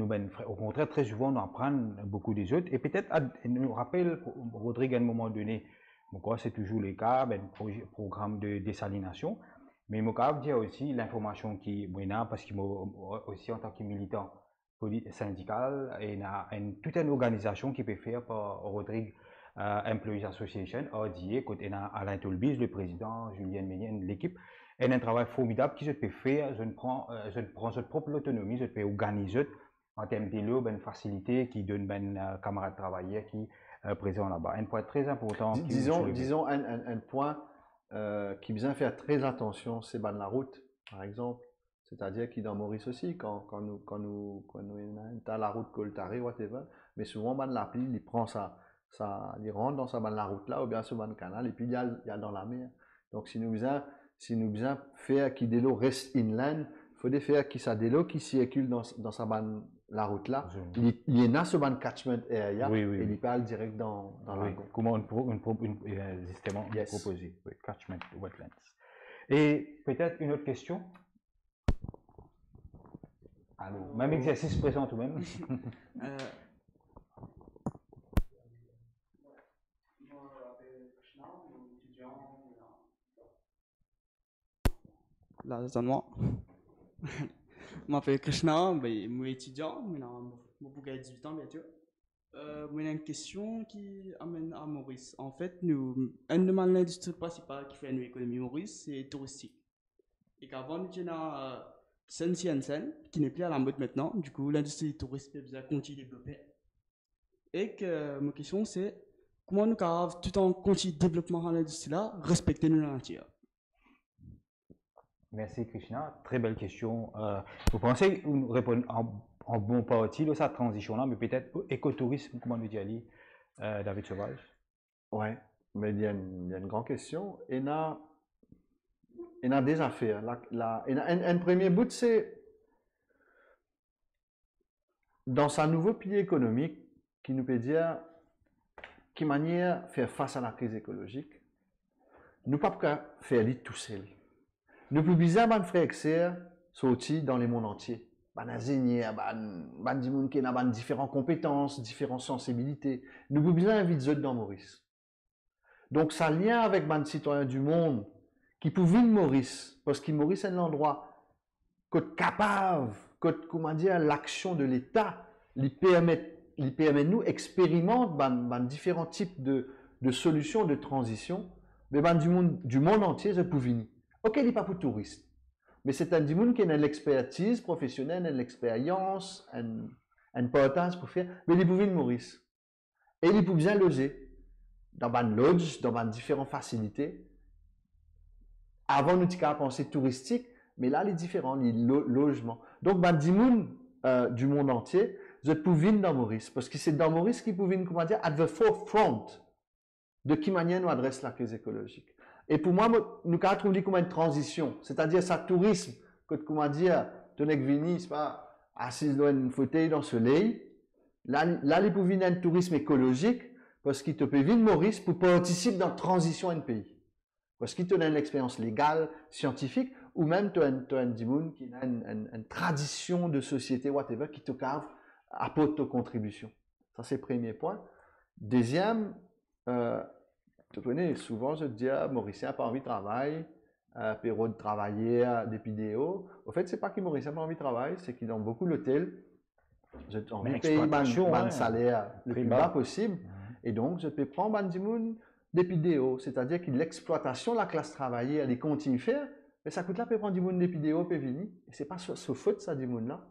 Au contraire, très souvent, on apprend beaucoup des autres. Et peut-être, nous rappelle, Rodrigue, à un moment donné, c'est toujours le cas, programme de désalination. Mais je veux dire aussi l'information qui est parce qu'il aussi en tant que militant syndical, il y a toute une organisation qui peut faire par Rodrigue Employees Association, RDA, côté Alain Tolbis, le président, Julien Ménien, l'équipe. Et un travail formidable qui se peut faire, je prends sa propre autonomie, je peux organiser en termes d'élo, une facilité qui donne camarades travailleurs qui présent là-bas. Un point très important. Disons un point qui besoin faire très attention, c'est la route, par exemple. C'est-à-dire qu'il dans Maurice aussi, quand nous dans la route Coltari, whatever, mais souvent l'appli, il prend il rentre dans la route là, ou bien sur le canal, et puis il y a dans la mer. Donc si nous besoin faire qui des lots reste inland, il faut faire qui ça des lots qui circulent dans la route là. Il y a sur le catchment area, et il parle direct dans la route. Comment justement proposer, catchment wetlands. Et peut-être une autre question. Alors, même exercice présent tout de même. Là, c'est moi. Je m'appelle Krishna, je suis étudiant, j'ai 18 ans bientôt. J'ai une question qui amène à Maurice. En fait, une de l'industrie principale qui fait l'économie Maurice, c'est touristique. Et qu'avant, nous avons Sen, qui n'est plus à la mode maintenant. Du coup, l'industrie touristique a continué à développer. Et que ma question, c'est comment nous avons, tout en continuant le développement de l'industrie là, respecter nos nature. Merci Krishna, très belle question. Vous pensez répondre en bon partie de cette transition-là, mais peut-être écotourisme, comment nous dit David Sauvage? Ouais, mais il y a une grande question. Il y a des affaires. Un premier bout, c'est dans sa nouveau pilier économique qui nous peut dire quelle manière faire face à la crise écologique. Nous ne pouvons pas faire l'île tout seul. Nous pouvons bien faire frères et sœurs sortir dans le monde entier. Ban ingénieurs, ban gens qui ont différentes compétences, différentes sensibilités. Nous pouvons bien inviter dans Maurice. Donc ça lien avec les citoyens du monde qui peuvent vivre Maurice, parce que Maurice est un endroit qui est capable, comment dire, l'action de l'État, lui permet nous expérimenter différents types de solutions de transition, mais du monde entier, je peux venir. Ok, il n'est pas pour touristes, mais c'est un monde qui a l'expertise professionnelle, l'expérience, un portage pour faire, mais il peut venir Maurice. Et il peut bien loger dans une lodge, dans différentes facilités. Avant, nous avons pensé touristique, mais là, il est différent, les logements. Donc, du monde entier, je peux venir dans Maurice, parce que c'est dans Maurice qu'il peut venir, comment dire, at the forefront de quelle manière nous adresse la crise écologique. Et pour moi, nous avons trouvé comme une transition, c'est-à-dire ça tourisme, comment dire, tu n'es venu, c'est pas assis dans une fauteuil dans le soleil. Là, il peut venir un tourisme écologique, parce qu'il te peut venir Maurice pour participer dans la transition d'un pays. Parce qu'il te donne une expérience légale, scientifique, ou même tu as un dimoun qui a une tradition de société, whatever, qui te apporte ta contribution. Ça, c'est le premier point. Deuxième, tu connais, souvent je te dis, Mauricien n'a pas envie de travailler, période de travailler des vidéos. Au fait, c'est pas que Mauricien n'a pas envie de travailler, c'est qu'il dans beaucoup d'hôtels, j'ai envie de payer un salaire le plus bas possible. Et donc, je peux prendre un dimoun des vidéos, c'est-à-dire que l'exploitation de la classe travaillée, elle continue à faire, mais ça coûte là, peut prendre du monde des vidéos, peut venir, et c'est pas sur faute ça du monde là.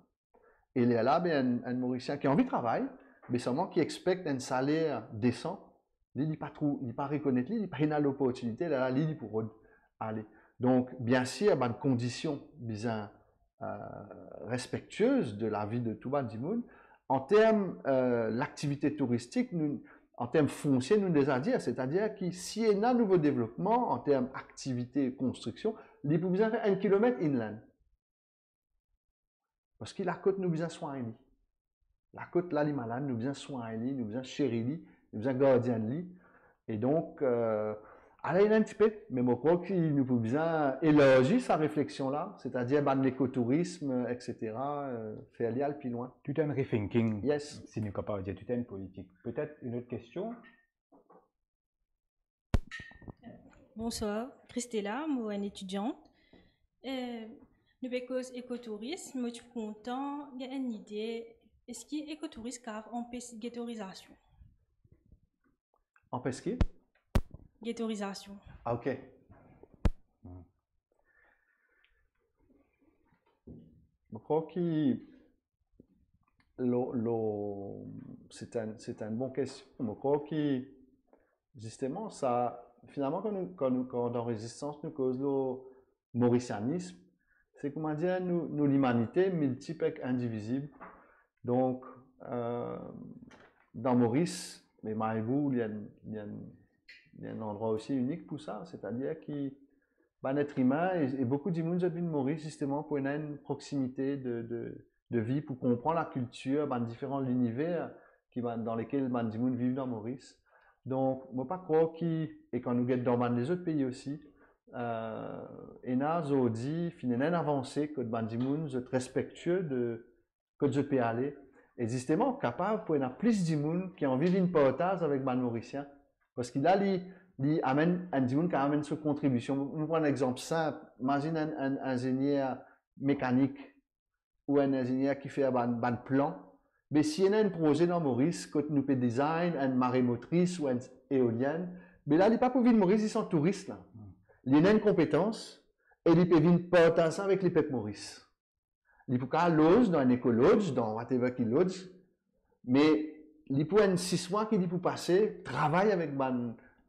Et il y a là un Mauricien qui a envie de travailler, mais seulement qui expecte un salaire décent. Il n'est pas reconnaître, il n'a pas une opportunité, là, il pour aller. Donc, bien sûr, il y a une condition bien respectueuse de la vie de tout le monde. En termes l'activité touristique, en termes fonciers, nous devons dire, c'est-à-dire que s'il y a un nouveau développement en termes activité construction, il faut bien faire 1 km inland. Parce que la côte nous besoin soigner. la côte là, les malades, nous besoin soigner, nous besoin chérir, nous besoin garder. Et donc, allez un petit peu, mais je crois qu'il nous faut bien élargir sa réflexion là, c'est-à-dire l'écotourisme, etc., faire aller plus loin. Tout un rethinking, Yes. si nous sommes capables de dire, tout un politique. Peut-être une autre question? Bonsoir, Christella, moi une étudiante. Nous cause écotourisme, moi je suis content, il y a une idée. Est-ce qu'il y a écotourisme car on peut ghettoisation? En pesquer? Ghettoisation. Ah, ok. Je crois que c'est une bonne question. Je crois que justement, ça, finalement, quand dans Résistance, nous cause le mauricianisme, c'est comment dire, nous l'humanité multiple et indivisible. Donc, dans Maurice, mais Maïbou, il y a un endroit aussi unique pour ça, c'est-à-dire que l'être humain et beaucoup de monde de Maurice justement pour une proximité de vie, pour comprendre la culture, différents univers dans lesquels les gens vivent dans Maurice. Donc, je ne pas croire et quand nous sommes dans les autres pays aussi, et a dit finalement avancé que les gens sont respectueux de que je peux aller et justement capable pour y plus de monde qui ont envie d'une partage avec les Mauriciens parce qu'il a il amène un monde qui amène sa contribution. On prend un exemple simple. Imagine un ingénieur mécanique ou un ingénieur qui fait un plan. Mais s'il y a un projet dans Maurice, que nous peut design une marée motrice ou une éolienne, mais là, il n'est pas pour venir de Maurice, ils sont touristes. Là. Il a une compétence et il peut venir partager ça avec les peuples Maurice. Il peut pas lodge dans un écologe, dans whatever qu'il lodge, mais il peut un 6 mois qu'il peut passer, travailler avec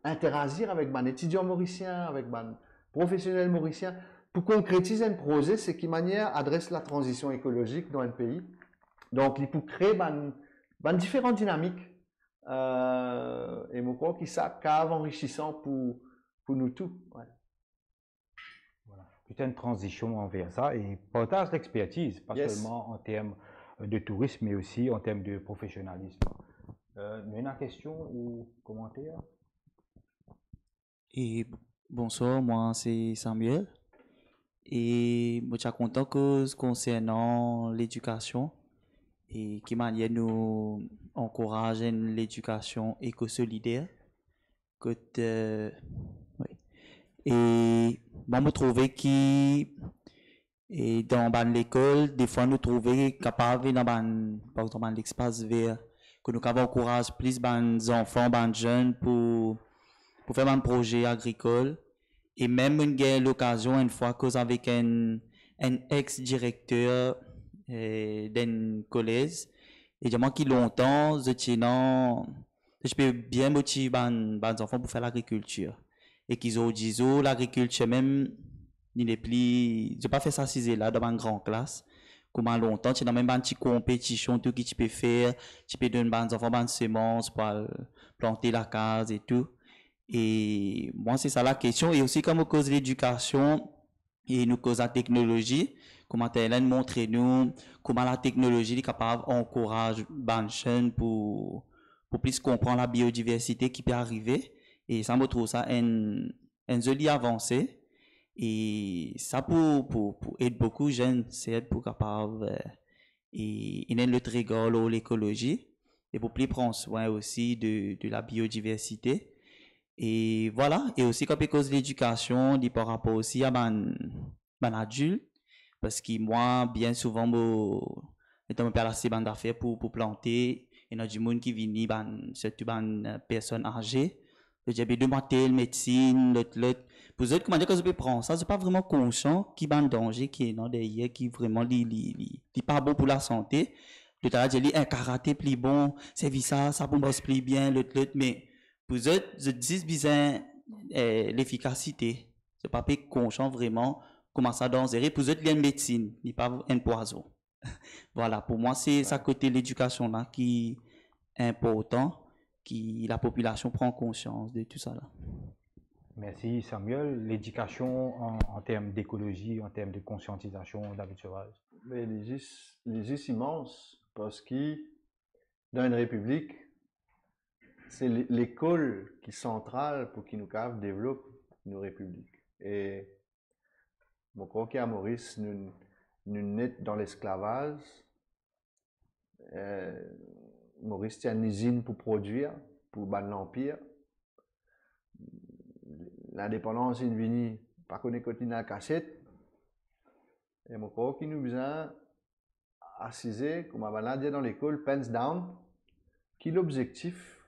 interagir avec les étudiants mauriciens, avec les professionnels mauriciens, pour concrétiser un projet, c'est qui manière adresse la transition écologique dans un pays. Donc, il peut créer différentes dynamiques. Et je crois que ça cave enrichissant pour nous tous. Ouais. Voilà. Tout une transition envers ça et partage l'expertise, pas seulement en termes de tourisme, mais aussi en termes de professionnalisme. Une question ou commentaire? Et bonsoir, moi c'est Samuel. Et je suis content que concernant l'éducation et qui manière nous encourager l'éducation éco-solidaire. Oui. Et bon, me trouver qui et dans l'école, des fois nous trouver capable dans par exemple l'espace vert que nous avons encourage plus les enfants, les jeunes pour faire un projet agricole et même une eu l'occasion une fois cause avec un ex-directeur d'un collège et moi qui longtemps je peux bien motiver les enfants pour faire l'agriculture et qu'ils ont dit l'agriculture même il n'est plus j'ai pas fait ça là dans une grande classe comment longtemps tu as même une petite compétition tout qui tu peux faire tu peux donner aux enfants des semences pour planter la case et tout. Et moi, c'est ça la question. Et aussi, comme on cause l'éducation et nous cause la technologie, comment Hélène montre nous comment la technologie est capable d'encourager les jeunes pour plus comprendre la biodiversité qui peut arriver. Et ça me trouve ça une jolie avancée. Et ça pour aider beaucoup de jeunes, c'est pour capable et le trigger l'écologie et pour plus prendre soin aussi de la biodiversité. Et voilà, et aussi quand on cause l'éducation, par rapport aussi à mon adulte, parce que moi, bien souvent, je me placer dans d'affaires pour planter, et il y a du monde qui vient, surtout des personnes âgées. Je dis, de telle médecine, l'autre. Pour eux, comment dire que je peux prendre ça, c'est pas vraiment conscient qui est en danger, qui est derrière, qui vraiment n'est pas bon pour la santé. Tout à l'heure, j'ai dit, un karaté plus bon, c'est ça, ça bombe plus bien, l'autre, mais pour eux, je dis bien l'efficacité. C'est pas conscient vraiment comment ça dangereux. Pour eux, il y a une médecine, il n'y a pas un poison. Voilà, pour moi, c'est ça côté l'éducation là qui est important, qui la population prend conscience de tout ça là. Merci Samuel. L'éducation en termes d'écologie, en termes de conscientisation, David Sauvage. Mais il est juste immense parce que dans une république, c'est l'école qui est centrale pour qu'il nous développe nos républiques. Et je crois qu'à Maurice, nous sommes dans l'esclavage. Maurice tient une usine pour produire, pour battre l'Empire. L'indépendance est venue, pas qu'on est continué à cassette. Et je crois qu'il nous besoin assiser, comme on va dire dans l'école, pens down, qui est l'objectif,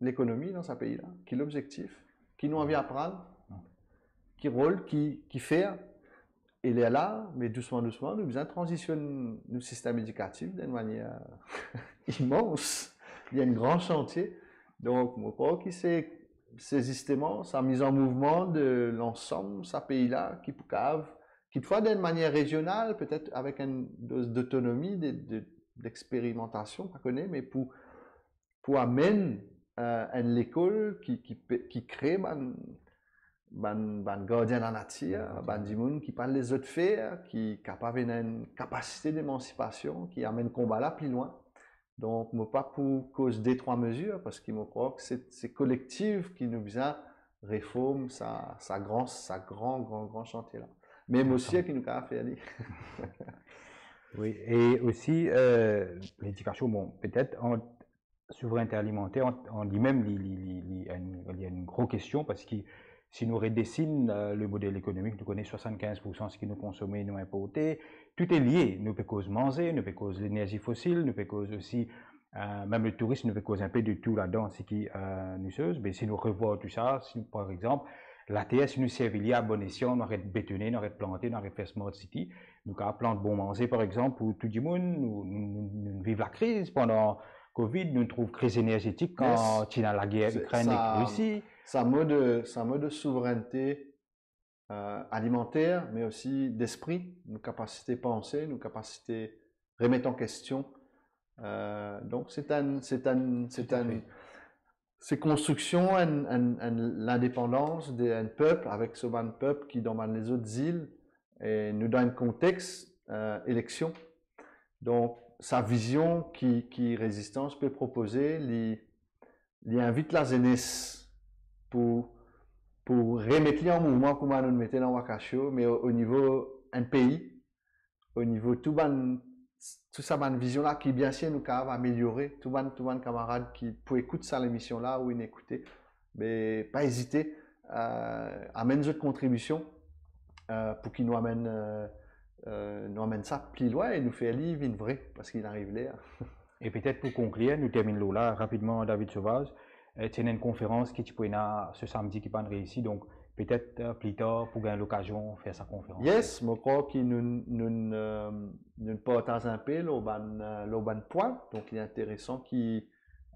l'économie dans ce pays-là, qui est l'objectif, qui nous envie d'apprendre, qui rôle, qui fait. Il est là, mais doucement, doucement, nous besoin transitionner nos systèmes éducatifs d'une manière immense. Il y a un grand chantier. Donc, je crois que c'est justement sa mise en mouvement de l'ensemble de ce pays-là qui peut fois d'une manière régionale, peut-être avec une dose d'autonomie, d'expérimentation, pas connaît, mais pour amener l'école qui crée ban gardien de la nature, ban du monde qui parle les autres faire, qui est capable d'une capacité d'émancipation, qui amène le combat là plus loin. Donc, moi pas pour cause des trois mesures, parce que je crois que c'est collectif qui nous besoin réforme ça grand chantier là. Même aussi qui nous a fait aller. Oui, et aussi l'éducation, bon, peut-être en souveraineté alimentaire, en lui-même, il y a une grosse question parce que si nous redessinons le modèle économique, nous connaissons 75% de ce que nous consommons et nous importons, tout est lié. Nous pouvons causer manger, nous pouvons causer l'énergie fossile, nous pouvons causer aussi, même le tourisme, nous pouvons causer un peu de tout là-dedans, ce qui nous chose. Mais si nous revoyons tout ça, si, par exemple, la terre, si nous servons à bon escient, on arrête de bétonner, on arrête de planter, on arrête de faire smart city. Nous avons planté bon manger, par exemple, pour tout le monde, nous vivons la crise pendant Covid, nous trouvons crise énergétique quand il y a la guerre Ukraine et Russie. C'est un mode de souveraineté alimentaire, mais aussi d'esprit, nos capacités de penser, nos capacités de remettre en question. Donc, c'est construction l'indépendance d'un peuple avec ce peuple qui dans les autres îles et nous donne un contexte élection. Donc, sa vision qui résistance peut proposer, il invite la jeunesse pour remettre en mouvement comme nous le mettons dans Wakasho, mais au niveau un pays, au niveau tout ça, une vision là qui bien sûr nous va améliorer, tout ban camarades qui pour écouter ça l'émission là ou écouter, mais pas hésiter à amener notre contribution pour qu'ils nous amènent ça plus loin et nous fait vivre une vraie parce qu'il arrive là. Et peut-être pour conclure, nous terminons là rapidement, David Sauvage. C'est une conférence qui est ce samedi qui pas réussi, donc peut-être plus tard pour gagner l'occasion de faire sa conférence. Yes, je crois que nous partagons un peu le bon point, donc il est intéressant qu'il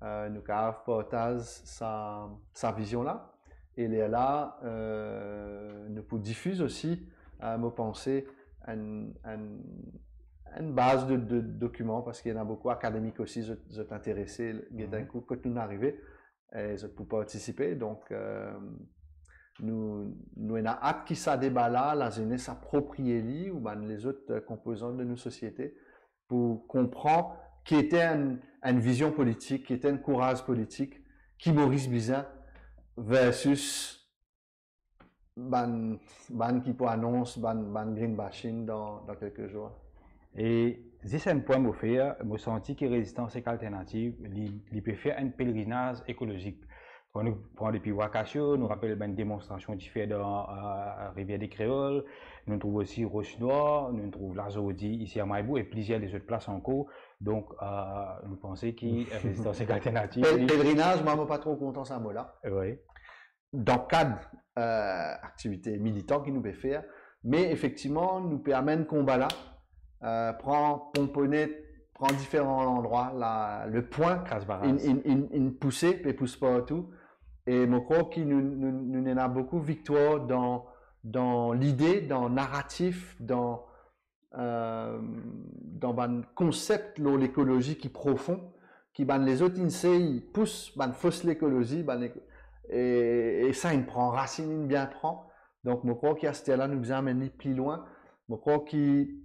nous partage sa vision là. Et là, nous pouvons diffuser aussi, me penser, une base de documents parce qu'il y en a beaucoup académiques aussi, je t'intéressais, d'un coup, quand nous arrivons, je peux participer. Donc, nous avons hâte que ça débat là, la jeunesse s'approprie ou les autres composants de nos sociétés pour comprendre qui était une vision politique, qui était un courage politique, qui Maurice Bizin versus ban qui peut annonce ban green bashing dans quelques jours. Et c'est un point que je fais, je sens que résistance et alternative, il peut faire un pèlerinage écologique. Quand nous prenons depuis Wakasho, nous rappelle une démonstration qui fait dans Rivière des Créoles, nous trouvons aussi Roche-Noire, nous trouvons la Zodi ici à Maïbou et plusieurs des autres places encore. Donc, nous pensons qu'il y a résistance et alternative. Pèlerinage, moi, je ne suis pas trop content de ce mot-là. Oui. Dans le cadre activité militante qu'il nous peut faire, mais effectivement, nous permet de combat là. Prend différents endroits, le point, une poussée, puis pousse partout. Et je crois qu'il nous en a beaucoup victoire dans l'idée, dans le narratif, dans un concept de l'écologie qui est profond, qui les autres ils poussent, fausse l'écologie, et ça, il prend racine, il bien prend. Donc, je crois qu'à ce là nous nous amener plus loin. Je crois qu'il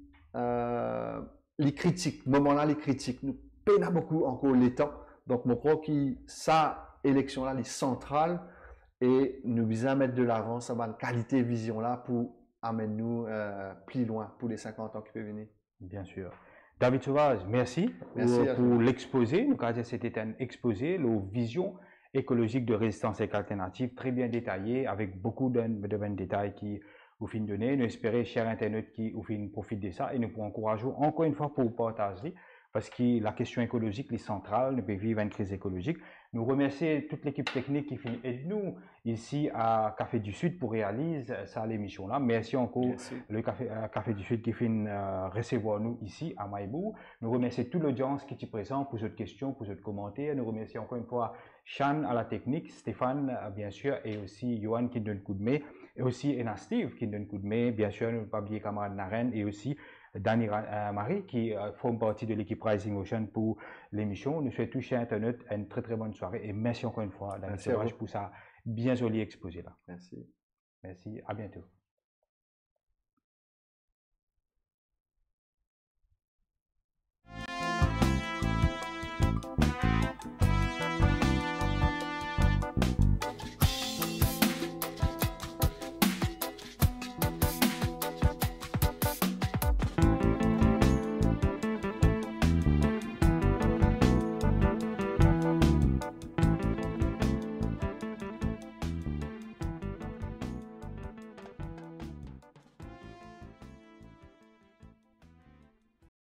les critiques, moment-là, les critiques, peine beaucoup encore l'état. Donc, je crois que ça, élection-là, est centrale et nous visons mettre de l'avant ça va une qualité vision là pour amener nous plus loin pour les 50 ans qui peuvent venir. Bien sûr. David Sauvage, merci, pour l'exposé. Nous avons c'était un exposé, la vision écologique de résistance et alternative très bien détaillée avec beaucoup de détails qui vous fin donner. Nous espérons, chers internautes, qui vous fin profite de ça et nous pouvons encourager encore une fois pour partager parce que la question écologique est centrale, nous pouvons vivre une crise écologique. Nous remercions toute l'équipe technique qui aide nous ici à Café du Sud pour réaliser ça l'émission là. Merci encore le Café du Sud qui recevoir nous ici à Maïbou. Nous remercions toute l'audience qui est présente pour votre questions, pour votre commentaires. Nous remercions encore une fois Chan à la technique, Stéphane bien sûr et aussi Johan qui donne coup de main et aussi Ena Steve qui donne coup de main. Bien sûr, ne pas oublier camarade Naren et aussi Dani Marie qui forme partie de l'équipe Rising Ocean pour l'émission. Nous souhaitons chez Internet une très très bonne soirée et merci encore une fois David Sauvage pour ça bien joli exposé là. Merci. Merci, à bientôt.